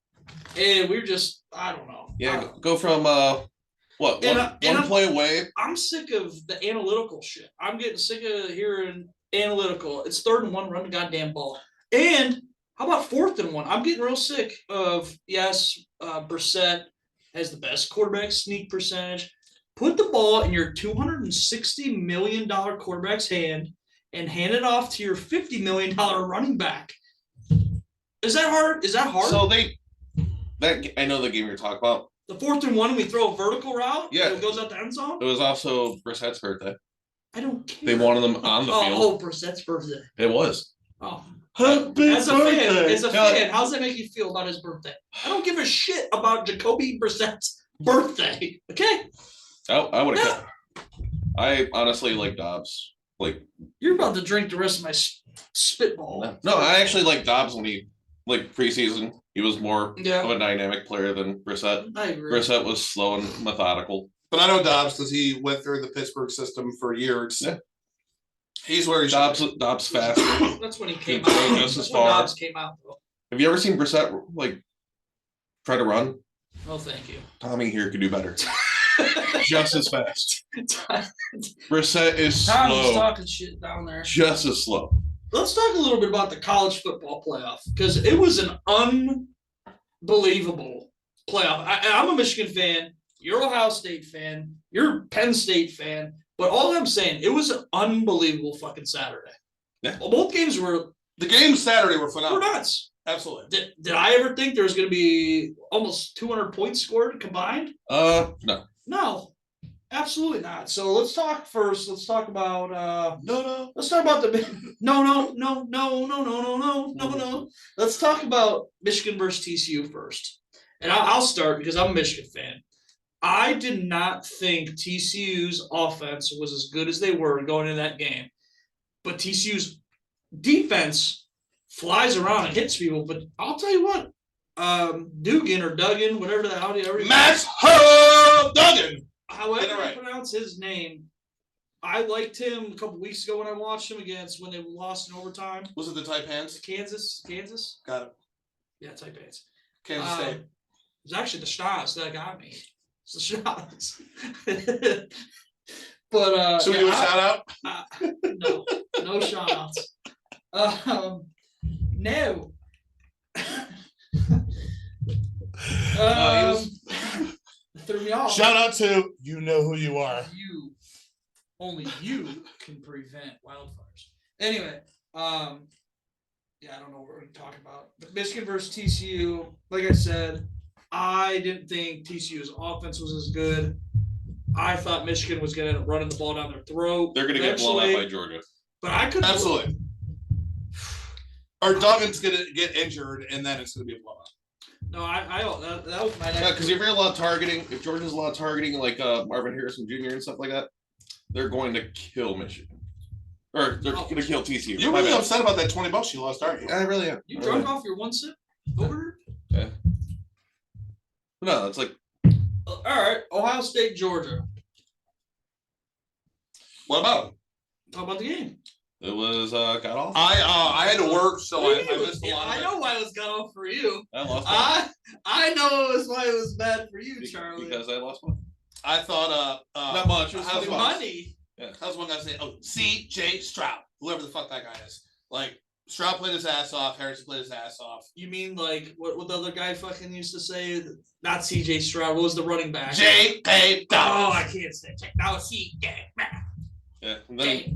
and we're just I don't know. Yeah, go from what And one I'm- play away. I'm sick of the analytical shit. I'm getting sick of hearing analytical. It's 3rd and 1, run the goddamn ball. And how about 4th and 1? I'm getting real sick of Brissett has the best quarterback sneak percentage. Put the ball in your $260 million quarterback's hand and hand it off to your $50 million running back. Is that hard? So I know the game you're talking about. The 4th and 1, we throw a vertical route. Yeah. It goes out the end zone. It was also Brissett's birthday. I don't care. They wanted them on the field. Oh, Brissett's birthday. It was. Oh. Happy As a fan, Yeah. how's that make you feel about his birthday? I don't give a shit about Jacoby Brissett's birthday. Okay, I would have. Yeah. I honestly like Dobbs. Like you're about to drink the rest of my spitball. no, I actually like Dobbs when he like preseason. He was more of Yeah, a dynamic player than Brissett. I agree. Brissett was slow and methodical. But I know Dobbs because he went through the Pittsburgh system for years. Yeah. He's where he should Dobbs be. fast. That's when he came He threw out. just as That's when far. Dobbs came out though. Have you ever seen Brissett like try to run? Oh, thank you. Tommy here could do better. Just as fast. Brissett is Tom was slow. talking shit down there. Just as slow. Let's talk a little bit about the college football playoff because it was an unbelievable playoff. I'm a Michigan fan. You're an Ohio State fan. You're a Penn State fan. But all I'm saying, it was an unbelievable fucking Saturday. Yeah. Well, both games were The games Saturday were phenomenal. nuts. Absolutely. Did I ever think there was going to be almost 200 points scored combined? No. No, absolutely not. So let's talk first. Let's talk about No. let's talk about the no. Let's talk about Michigan versus TCU first. And I'll start because I'm a Michigan fan. I did not think TCU's offense was as good as they were going into that game. But TCU's defense flies around and hits people. But I'll tell you what, Dugan or Duggan, whatever the hell Max Duggan. however Get it right. you pronounce his name, I liked him a couple weeks ago when I watched him against when they lost in overtime. Was it the Taipans? Kansas? Got it. Yeah, type Pants. Kansas State. It was actually the Stars that got me. It's the Stars. But Should we do a shout out? no shout outs. No. Threw me off. Shout out to you know who you are. Only you can prevent wildfires. Anyway, yeah, I don't know what we're going to talk about. But Michigan versus TCU, like I said, I didn't think TCU's offense was as good. I thought Michigan was going to end up running the ball down their throat. They're going to get blown out by Georgia. But I couldn't. Absolutely. Or Duggan's going to get injured, and then it's going to be a blowout. No, that was my next. Yeah, because if you're a lot of targeting, if Georgia's a lot of targeting, like Marvin Harrison Jr. and stuff like that, they're going to kill Michigan. Or they're going to kill TCU. You're really upset about that $20 you lost, aren't you? I really am. You drunk off your one sip over? Yeah. No, it's like. All right, Ohio State, Georgia. What about him? Talk about the game. It was got off. I had to work, so I missed a lot of I it. know why it was got off for you. I lost. I know it was why it was bad for you, Charlie. Because I lost money. I thought Not much. It was how's $20. Money. Yeah. how's one guy say, oh, C.J. Stroud, whoever the fuck that guy is. Like, Stroud played his ass off, Harrison played his ass off. You mean like what the other guy fucking used to say? Not C.J. Stroud. What was the running back? J.K. Oh, I Dobbins. can't say. Now C.J. Yeah. And then,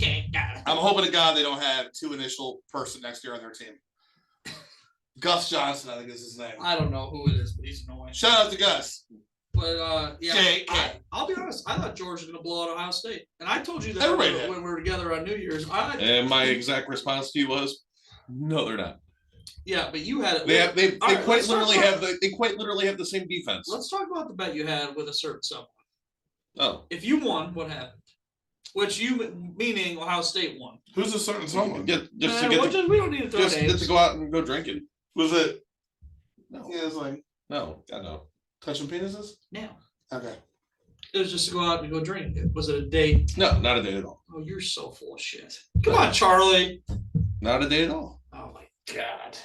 I'm hoping to God they don't have two initial person next year on their team. Gus Johnson, I think is his name. I don't know who it is, but he's annoying. Shout out to Gus. But yeah, J.K. I'll be honest. I thought Georgia was going to blow out Ohio State, and I told you that Everybody when did. we were together on New Year's. and my exact response to you was, no, they're not. Yeah, but you had it. They All right, quite let's talk literally about- have the same defense. Let's talk about the bet you had with a certain someone. Oh, If you won, what happened? Which you meaning Ohio State won. Who's a certain someone? just We don't need to throw just get names. to go out and go drinking. Was it? No, Yeah, it was like no, I know. touching penises? Now Okay. it was just to go out and go drink. Was it a date? No, not a date at all. Oh, you're so full of shit. Come on, Charlie. Not a date at all. Oh my god.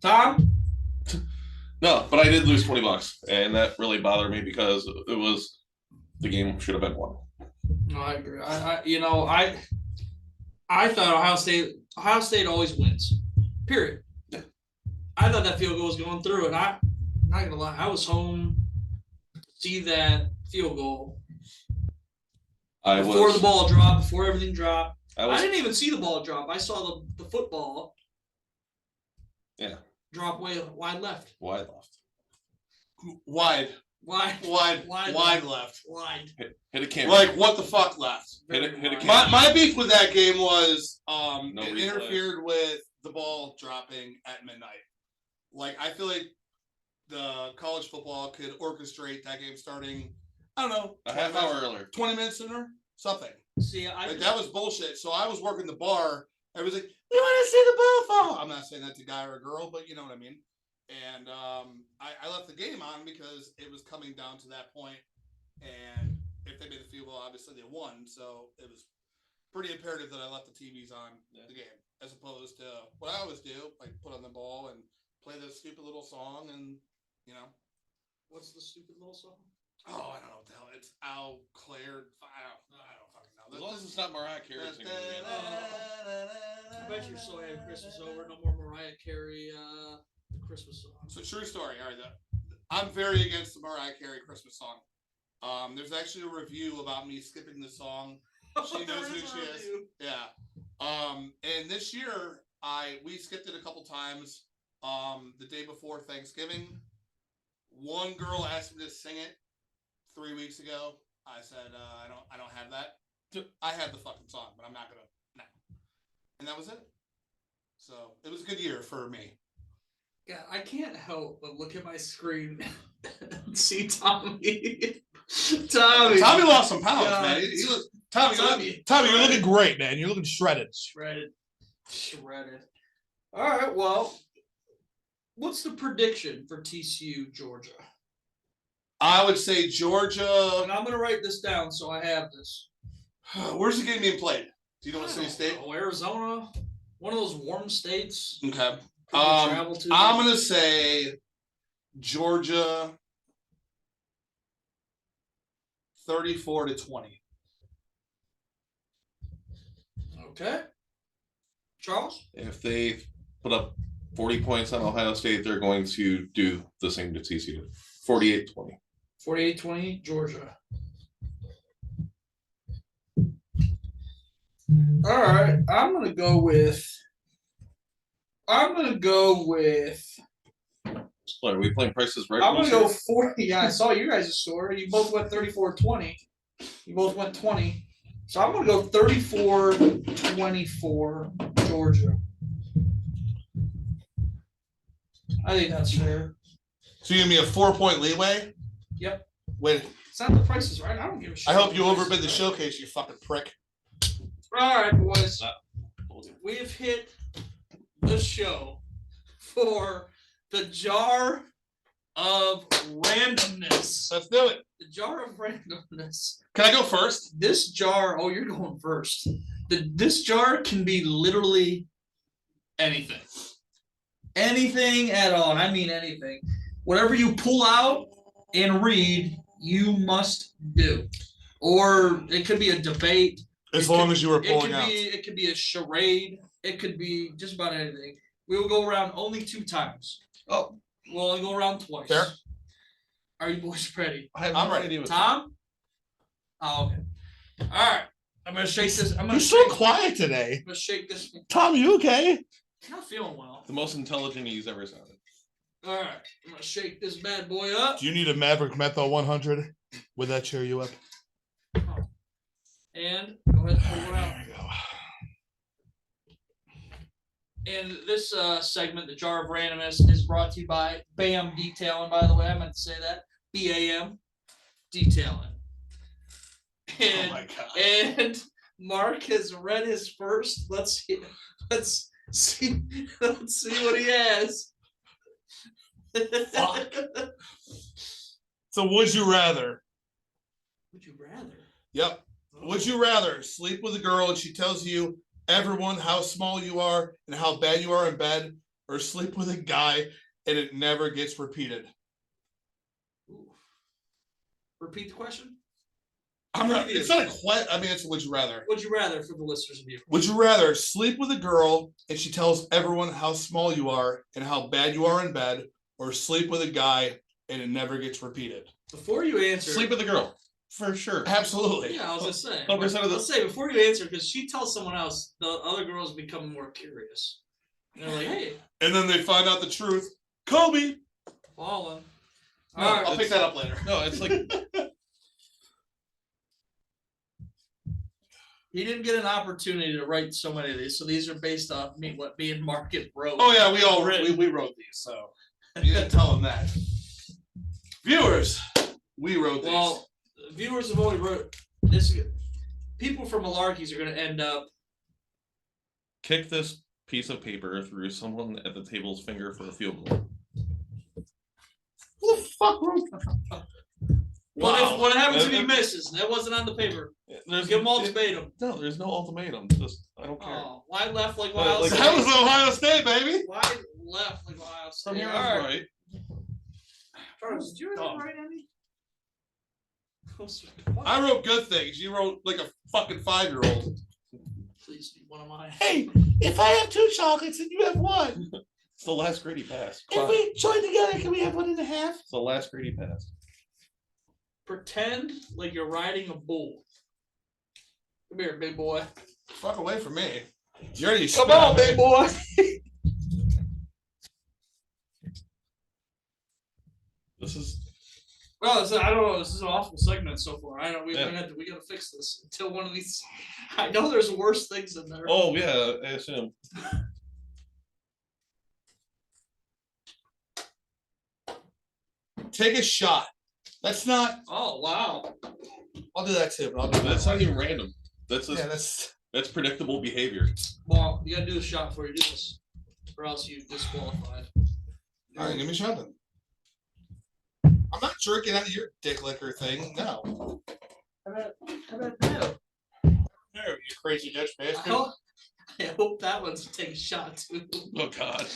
Tom? No, but I did lose $20, and that really bothered me because it was the game should have been won. No, I agree. I thought Ohio State always wins. Period. Yeah. I thought that field goal was going through, and I'm not gonna lie, I was home to see that field goal before the ball dropped, before everything dropped. I didn't even see the ball drop. I saw the football. Yeah. Drop wide left. wide left. Wide Wide left. Wide. Hit a camera. Like what the fuck left? Hit a Wide. camera. My beef with that game was No it replay. interfered with the ball dropping at midnight. Like I feel like the college football could orchestrate that game starting, I don't know, A half hour earlier. 20 minutes sooner, something. See, Like that was bullshit. So I was working the bar. I was like, we want to see the ball fall. I'm not saying that to a guy or a girl, but you know what I mean. And I left the game on because it was coming down to that point. And if they made the field goal, obviously they won. So it was pretty imperative that I left the TVs on the game, as opposed to what I always do, like put on the ball and play this stupid little song, and What's the stupid little song? oh, I don't know what the hell it's Al Claire. I don't fucking know. As long as it's not Mariah Carey singing it. I bet you're so happy Christmas over. No more Mariah Carey the Christmas song. It's a true story. All right, I'm very against the Mariah Carey Christmas song. There's actually a review about me skipping the song. She knows who she is. Yeah. And this year we skipped it a couple times. The day before Thanksgiving, one girl asked me to sing it 3 weeks ago. I said I don't have that. I have the fucking song, but I'm not gonna. No. And that was it. So it was a good year for me. Yeah, I can't help but look at my screen and see Tommy. Tommy lost some pounds, God. man. Tommy, you're looking great, man. You're looking shredded. Shredded. All right, well, what's the prediction for TCU Georgia? I would say Georgia. And I'm gonna write this down so I have this. Where's the game being played? Do you know what I city don't state? know, Arizona, one of those warm states. Okay. People travel to. I'm gonna say Georgia 34-20. Okay. Charles? If they put up 40 points on Ohio State, they're going to do the same to TCU. 48-20. 48-20, Georgia. All right, I'm gonna go with. What, are we playing prices right? I'm gonna go 40. Yeah, I saw you guys' score. You both went 34-20. You both went 20. So I'm gonna go 34-24 Georgia. I think that's fair. So you give me a 4-point leeway? Yep. Wait, It's not the prices, right? I don't give a shit. I hope you about the overbid the prices, showcase, you fucking prick. right? All right, boys. We have hit the show for the jar of randomness. Let's do it. The jar of randomness. Can I go first? This jar, oh, you're going first. This jar can be literally anything. Anything at all. And I mean anything. Whatever you pull out and read, you must do. Or it could be a debate. As long as you were It pulling could out. it could be a charade. It could be just about anything. We will go around only 2 times. Oh, We'll only go around twice. Fair. Are you boys ready? I have I'm no ready. idea what Tom? Oh, okay. All right. I'm gonna shake this. I'm You're gonna so shake, quiet today. I'm gonna shake this. Tom, you okay? I'm not feeling well. the most intelligent he's ever sounded. All right. I'm gonna shake this bad boy up. Do you need a Maverick Metho 100? Would that cheer you up? And go ahead and pull it out. There we go. And this segment, the Jar of Randomness, is brought to you by BAM Detailing. By the way, I meant to say that. BAM Detailing. Oh And, my god. and Mark has read his first. Let's see what he has. Fuck. So would you rather? Would you rather? Yep. Would you rather sleep with a girl and she tells you everyone how small you are and how bad you are in bed, or sleep with a guy and it never gets repeated? Ooh. Repeat the question. I'm not. It's not a question. I mean, it's a would you rather. Would you rather for the listeners of you? Would you rather sleep with a girl and she tells everyone how small you are and how bad you are in bed, or sleep with a guy and it never gets repeated? Before you answer, Sleep with a girl. For sure. Absolutely. Yeah, I was gonna say. 100% of the- Let's say before you answer, because she tells someone else, the other girls become more curious. And they're like, "Hey, And then they find out the truth. Kobe. fallen." No, All right, I'll pick that up later. No, it's like he didn't get an opportunity to write so many of these, so these are based off me and Mark wrote. Oh yeah, we all we wrote these, so you didn't tell them that. Viewers, we wrote these. Well, viewers have only wrote this. People from Malarkeys are going to end up. kick this piece of paper through someone at the table's finger for a field goal. Who the fuck wrote that? Wow. What happens if he misses? That wasn't on the paper. Yeah. there's Give them ultimatum. No, there's no ultimatum. Just I don't care. Oh, why left like But, Ohio like, State? That was Ohio State, baby. Why left like Ohio State? From here All on, right. right? Charles, did you really Dumb. write any? I wrote good things. You wrote like a fucking 5-year-old. Please be one of mine. Hey, if I have 2 chocolates and you have 1, It's the last Grady pass. if we join together, can we have 1.5? It's the last Grady pass. Pretend like you're riding a bull. Come here, big boy. Fuck away from me. You already Come spit on, me. big boy. This is Well, I don't know. This is an awful segment so far. I know we Yeah. we gotta fix this until one of these. I know there's worse things in there. oh yeah, I assume. Take a shot. That's not. Oh wow. I'll do that too, but I'll do That's that. not even random. That's just, Yeah, that's. that's predictable behavior. Well, you gotta do the shot before you do this, or else you disqualified. All right, give me a shot then. I'm not jerking out of your dick liquor thing. No. How about now? No, you crazy Dutch I bastard. hope that one's take a shot too. Oh God.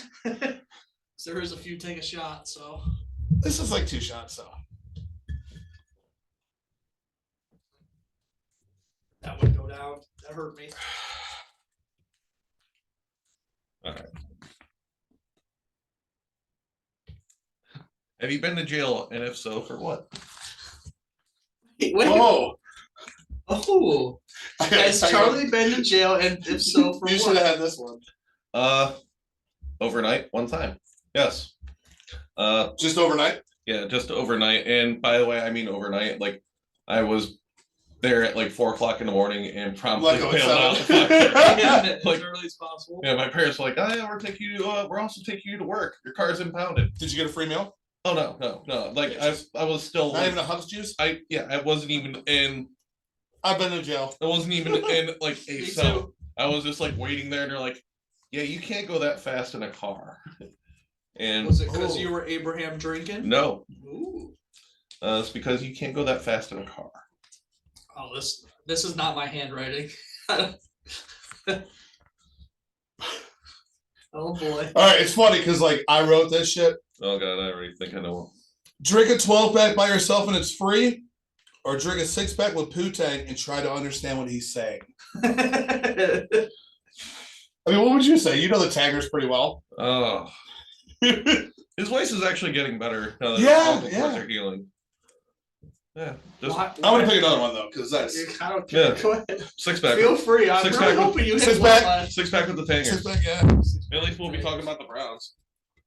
There is a few take a shot, so This is like 2 shots, though. that would go down. That hurt me. All right. Have you been to jail, and if so, for what? Wait, Whoa. oh, has Charlie been to jail, and if so, for You should what? have had this one. Overnight, one time. Yes. Just overnight? Yeah, just overnight. And by the way, I mean overnight. Like, I was there at like 4 o'clock in the morning and promptly Like, bailed out. Yeah, as Like- early as possible. Yeah, my parents were like, "Oh yeah, we're also taking you to work. Your car's impounded." Did you get a free meal? Oh no. Like I was still. Not Like, even a Hubs juice? I wasn't even in. I've been to jail. I wasn't even in like a Me cell. too. I was just like waiting there, and they're like, "Yeah, you can't go that fast in a car." And Was it because Oh. you were Abraham drinking? no, Ooh. it's because you can't go that fast in a car. Oh, this is not my handwriting. Oh boy. All right, it's funny because like I wrote this shit. Oh God, I already think I know. Drink a 12-pack by yourself and it's free, or drink a 6-pack with Poo-Tang and try to understand what he's saying. I mean, what would you say? You know the taggers pretty well. Oh, his voice is actually getting better now that Yeah, his vocal cords yeah. are healing. Yeah, just Why- I'm gonna pick another one though, because that's I don't care. Yeah. Go ahead. 6-pack. Feel free. I'm Six really pack- hoping you hit 6-pack. one. 6-pack with the Tangers. 6-pack, yeah. At least we'll be talking about the Browns,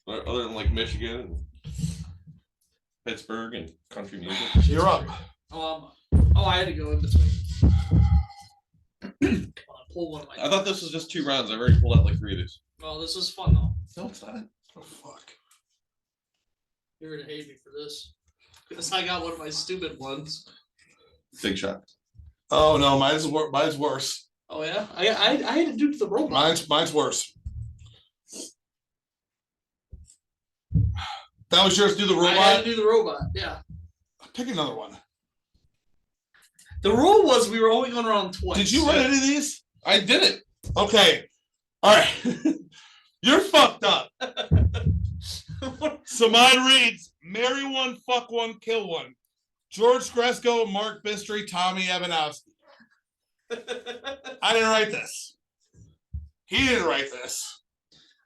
but other than like Michigan, and Pittsburgh, and country music. You're up. Oh, I had to go in between. Come on, pull one of my. I thought this was just 2 rounds. I've already pulled out like 3 of these. Oh, this is fun though. No, it's not. Oh fuck. You're gonna hate me for this. Because I got one of my stupid ones. Big shot. Oh no, mine's worse. Oh yeah? I had to do to the robot. Mine's worse. That was yours. Do the I had robot. to do the robot, yeah. Pick another one. The rule was we were only going around twice. Did you write any of these? I did it. Okay. All right. You're fucked up. So mine reads: marry one, fuck one, kill one. George Gresko, Mark Bistry, Tommy Evanowski. I didn't write this. He didn't write this.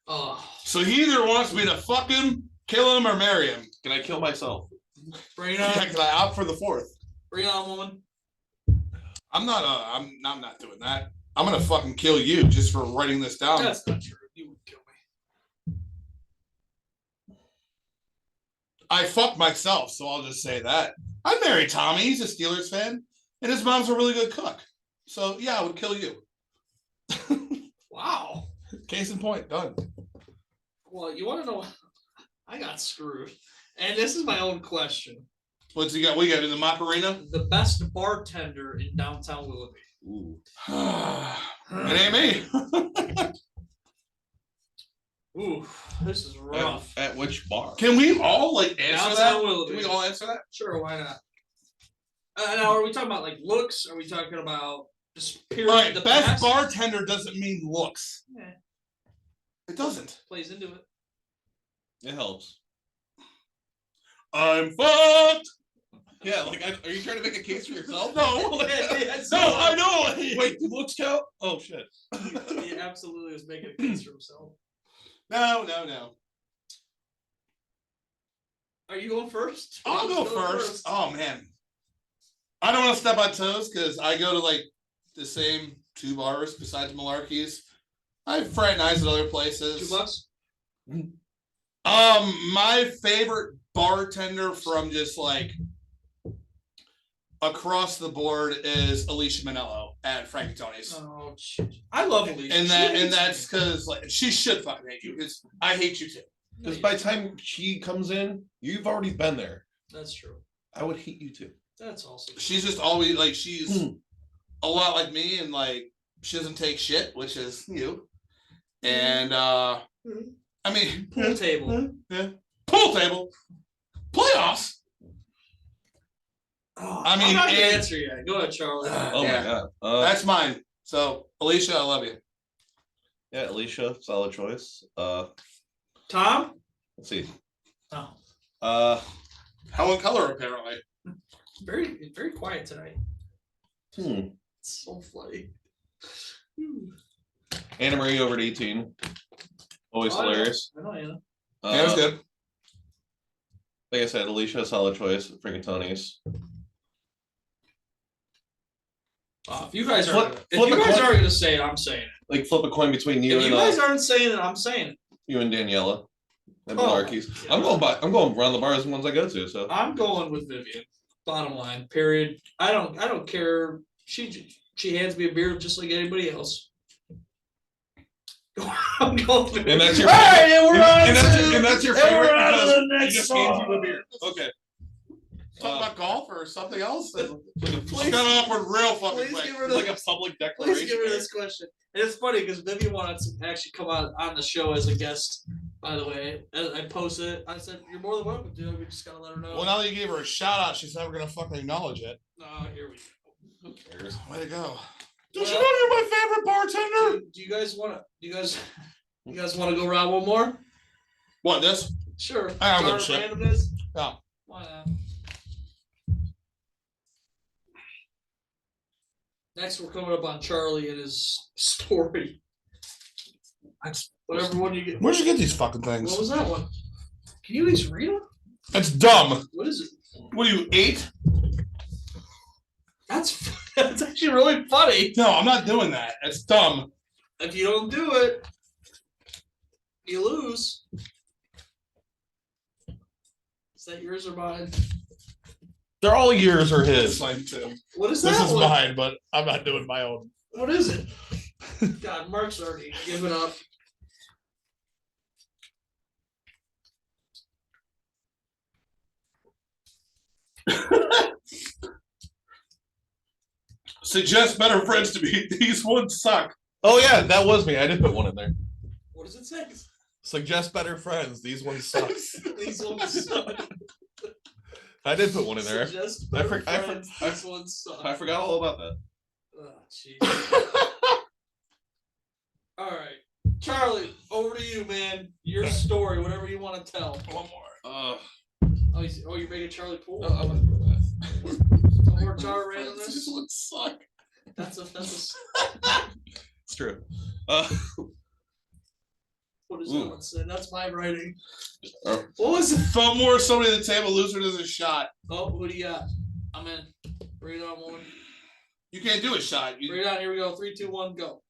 Oh, So he either wants me to fuck him, kill him, or marry him. Can I kill myself? bring it Yeah, on. can I opt for the 4th? Bring it on, woman. I'm not doing that. I'm gonna fucking kill you just for writing this down. That's not true. You would kill me. I fucked myself, so I'll just say that. I married Tommy. He's a Steelers fan, and his mom's a really good cook. So yeah, I would kill you. Wow. Case in point, done. Well, you want to know? I got screwed. And this is my own question. What's he got? We got in the Macarena. The best bartender in downtown Willoughby. Ooh. It ain't me. Ooh, this is rough. At which bar? Can we all like answer Downtown that? Willoughby. Can we all answer that? Sure, why not? Now, are we talking about like looks? Are we talking about just period? All right, the best past? bartender doesn't mean looks. Yeah, It doesn't. plays into it. It helps. I'm fucked. Yeah, like, are you trying to make a case for yourself? No. Yeah, No, I know. Wait, do looks count? Oh shit. He absolutely was making a case for himself. No. Are you going first? I'll go first. Oh man, I don't want to step on toes because I go to like the same 2 bars besides Malarkey's. I fraternize at other places. $2? My favorite bartender from just like across the board is Alicia Manello at Frankie Tony's. Oh, shit. I love Alicia. And that's because like she should fucking hate you because I hate you too. Because by the time she comes in, you've already been there. That's true. I would hate you too. That's also true. She's just always like she's a lot like me and like she doesn't take shit, which is you. And I mean Pool table. Yeah. Pool table. Playoffs. Oh, I mean, I'm not gonna and- answer yet. Go ahead, Charlie. Oh Yeah. my god. That's mine. So Alicia, I love you. Yeah, Alicia, solid choice. Tom? Let's see. Oh, Helen Keller, apparently. very quiet tonight. Hmm. It's so funny. Anna Marie over at 18. Always Oh, I know. hilarious. I know, Anna. Yeah, it was good. Like I said, Alicia, solid choice. Freaking Tony's. If you guys Flip- aren't flip a coin. going to say it, I'm saying it. Like flip a coin between you If and you guys aren't saying it, I'm saying it. you and Daniela and Oh, Malarkey's. yeah. I'm going around the bars and ones I go to. So I'm going with Vivian. Bottom line, period. I don't care. She hands me a beer just like anybody else. I'm going with and that's your All right, and we're on and that's your and favorite we're on to because the he next just hands you song. a beer. Okay. Talk about golf or something else. Just Please- got off with real fucking please quick. give her Like a public declaration. Please give her this question. And it's funny because Vivian wanted to actually come on the show as a guest. By the way, I posted it. I said, "You're more than welcome to. We just gotta let her know." Well, now that you gave her a shout out, she's never gonna fucking acknowledge it. Here we go. Who cares? Way to go. Well- Don't you know you're my favorite bartender? Do you guys want to? You guys want to go round one more? What, this? Sure. I don't give a Start shit. randomness? Yeah. Why not? Next, we're coming up on Charlie and his story. Whatever one you get. Where'd you get these fucking What things? was that one? Can you at least read them? That's dumb. What is it? What are you, 8? That's actually really funny. No, I'm not doing that. That's dumb. If you don't do it, you lose. Is that yours or mine? They're all yours or It's his. mine too. What is This that is one? mine, but I'm not doing my own. What is it? God, Mark's already given up. Suggest better friends to me. These ones suck. Oh yeah, that was me. I did put one in there. What does it say? Suggest better friends. These ones suck. These ones suck. I did put one in there. Suggest I better for- I for- friends. I- These ones suck. I forgot all about that. Oh, jeez. All right, Charlie, over to you, man. Your story, whatever you want to tell. One more. Oh, you're making Charlie Pool. No, I'm gonna do that. No more jar randomness. These ones suck. That's a. It's true. What does Ooh. that one say? That's my writing. Oh. What was it? Thumb more somebody at the table, loser does a shot. Oh, who do you got? I'm in. Bring it on, woman. You can't do a shot. Bring You, it on. Here we go. 3, 2, 1, go.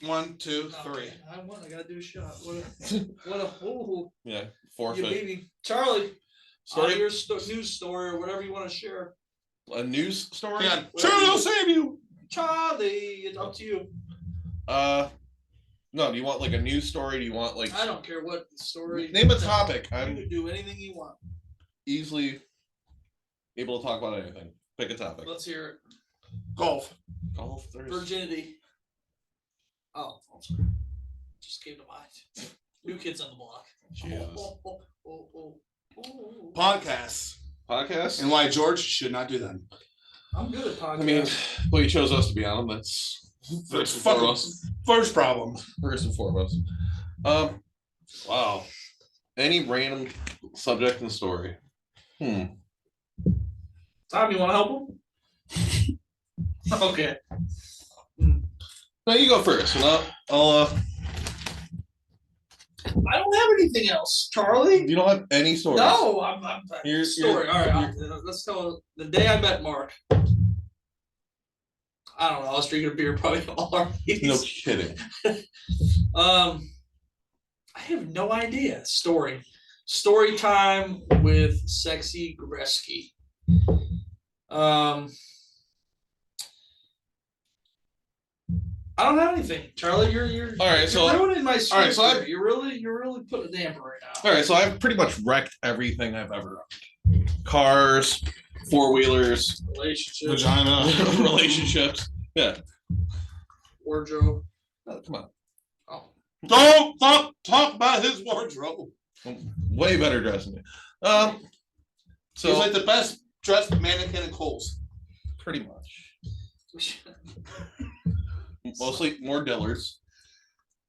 1, 2, 3. Okay, I won. I gotta do a shot. What a fool. Yeah, You forfeit. beat me. Charlie, Story? your news story or whatever you want to share. A news story. Hang on. Charlie, I'll save you. Charlie, it's up to you. No. Do you want like a news story? Do you want like I don't care what story. name a topic? You I'm can do anything you want. easily able to talk about anything. Pick a topic. Let's hear it. Golf. Golf. There's Virginity. Oh, I'm sorry. Just came to mind. New Kids on the Block. Jesus. Oh. Podcasts. Podcast. And why George should not do them. I'm good at podcasts. I mean, well, you chose us to be on them. That's first and fucking foremost. first problem. First and foremost. Wow. Any random subject and story? Tom, you want to help him? Okay. No, you go first. And I'll I don't have anything else, Charlie. you don't have any stories. No, I'm You're- All right, let's tell the day I met Mark. I don't know. I was drinking a beer probably all our No kidding. I have no idea. Story time with Sexy Gretzky. I don't have anything, Charlie. You're All right, so you're ruining my story. all right, so I've- you're really putting a damper right now. All right, so I've pretty much wrecked everything I've ever owned. Cars, four-wheelers, Relationship, Vagina. relationships. Yeah. wardrobe. Oh, come on. Oh, Don't talk about his wardrobe. Way better dressed than me. So He's like the best dressed mannequin in Kohl's. pretty much. Mostly more Dillards.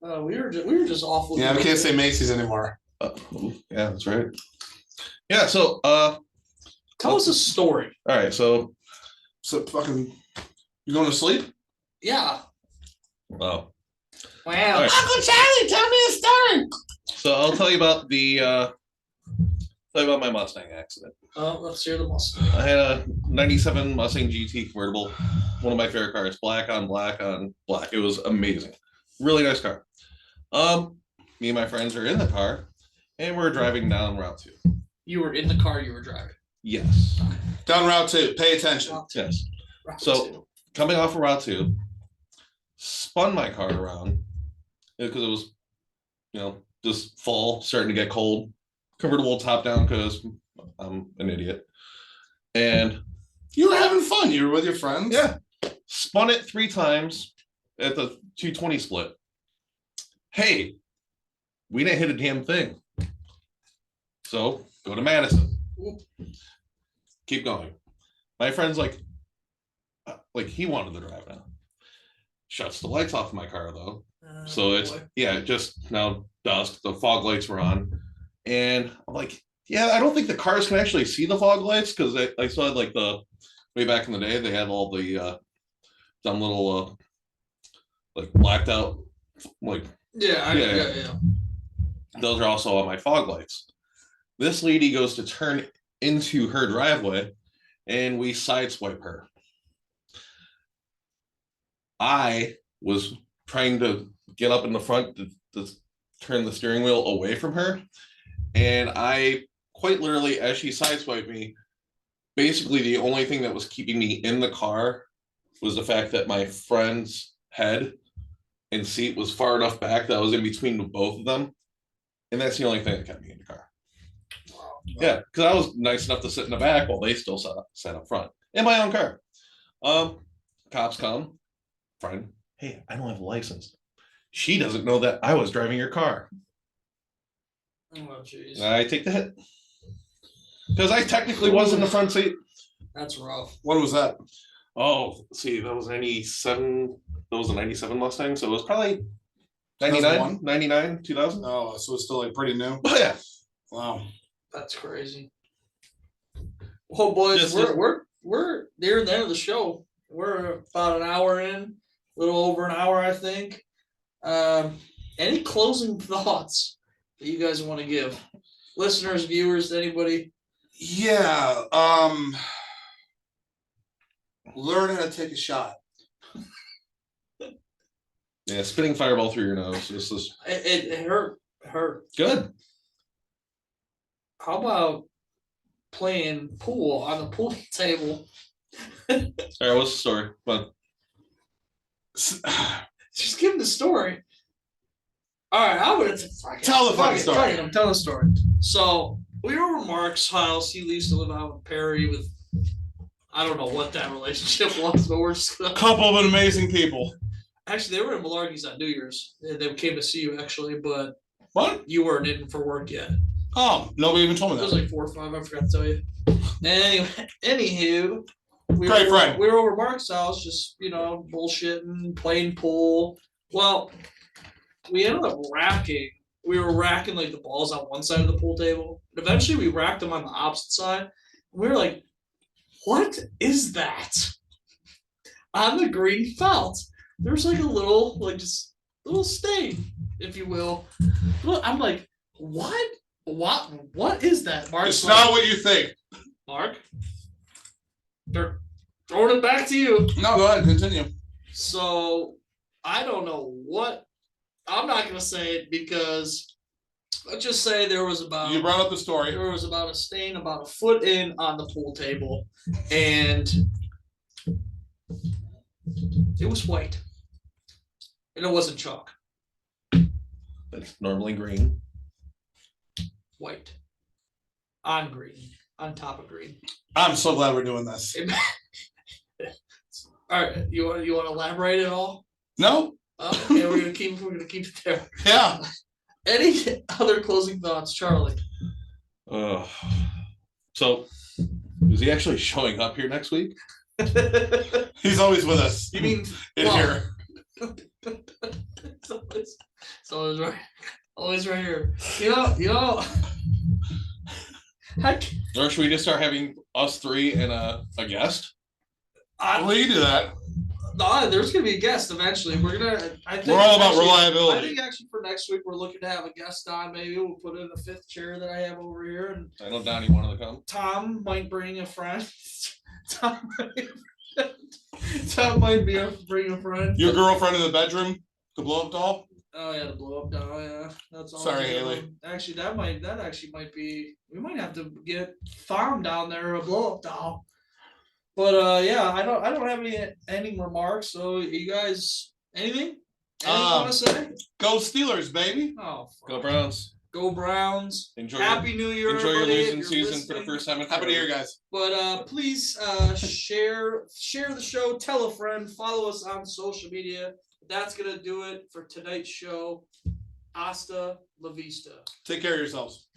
we were just awful. Yeah, we can't say Macy's anymore. Yeah, that's right. Yeah, so Tell us a story. all right, so So fucking, you going to sleep? Yeah. wow. Wow. All right. Uncle Charlie, tell me a story. So I'll tell you about my Mustang accident. Let's hear the Mustang. I had a 97 Mustang GT convertible, one of my favorite cars, black on black on black. It was amazing. Really nice car. Me and my friends are in the car and we're driving down Route 2. You were in the car you were driving. Yes. Down Route 2. Pay attention. Yes. Route So- 2. Coming off of Route 2, spun my car around because it was, just fall, starting to get cold. Convertible top down because I'm an idiot. And You were having fun. You were with your friends. yeah, spun it 3 times at the 220 split. Hey, we didn't hit a damn thing. So go to Madison. Keep going. My friend's like he wanted to drive now. Shuts the lights off of my car though. So it's boy. just now dusk. The fog lights were on, and I'm like, yeah, I don't think the cars can actually see the fog lights because I saw like the way back in the day they had all the dumb little like blacked out like Yeah. those are also on my fog lights. This lady goes to turn into her driveway, and we sideswipe her. I was trying to get up in the front to turn the steering wheel away from her. And I quite literally, as she sideswiped me, basically the only thing that was keeping me in the car was the fact that my friend's head and seat was far enough back that I was in between the both of them. And that's the only thing that kept me in the car. Wow. Yeah, because I was nice enough to sit in the back while they still sat up front in my own car. Cops come. Friend, hey, I don't have a license. She doesn't know that I was driving your car. Oh jeez. I take the hit because I technically was in the front seat. That's rough. When was that? Oh, see, that was 97. That was a 97 Mustang, so it was probably 99, 2001? 99, 2000. Oh, so it's still like pretty new. Oh yeah, Wow. That's crazy. Well, boys, Just we're near the end of the show. We're about an hour in, a little over an hour, I think. Any closing thoughts that you guys want to give, listeners, viewers, anybody? Yeah. Learn how to take a shot. yeah, spitting fireball through your nose. This is It hurt. good. How about playing pool on the pool table? All right, what's the story? Come on. Just give the story. All right, I'm gonna Tell the fucking story. I'm telling the story. So we were over Mark's house. He used to live out with Perry. With I don't know what that relationship was, but we're just gonna. Couple of amazing people. Actually, they were in Malarkey's on New Year's. They came to see you actually, but What? you weren't in for work yet. Oh, nobody even told me It was that. like 4 or 5. I forgot to tell you. Anyway, anywho, Great friend. We were over Mark's house, just bullshitting, playing pool. Well, we ended up racking. We were racking like the balls on one side of the pool table. And eventually, we racked them on the opposite side. We were like, "What is that?" On the green felt, there's like a little, little stain, if you will. I'm like, "What? What is that?" Mark's It's like, not what you think. Mark, they're throwing it back to you. No, go ahead, continue. So I don't know what. I'm not gonna say it because let's just say You brought up the story. there was about a stain about a foot in on the pool table, and it was white, and it wasn't chalk. It's normally green. White on green, on top of green. I'm so glad we're doing this. All right, you want to elaborate at all? No? Okay, we're gonna keep it there. Yeah. Any other closing thoughts, Charlie? So, is he actually showing up here next week? He's always with us. You mean in here? It's always right here. Heck, Or should we just start having us three and a guest? Well, you do that. no, there's gonna be a guest eventually. We're all about reliability. I think actually for next week we're looking to have a guest on. Maybe we'll put in the fifth chair that I have over here, and I know Donnie wanted to come. Tom might bring a friend. Tom might bring a friend. Your girlfriend in the bedroom, the blow up doll? Oh yeah, the blow up doll. Yeah, that's all. Sorry, Haley. Actually, that actually might be. We might have to get Farm down there a blow up doll. But yeah, I don't have any remarks. So you guys, anything you want to say? Go Steelers, baby. Oh, Go Browns. Go Browns! Enjoy Happy New Year! Enjoy your everybody, losing if you're season for the listening. first time in Happy New Year, forever. guys. But please share the show, tell a friend, follow us on social media. That's gonna do it for tonight's show. Hasta la vista. Take care of yourselves.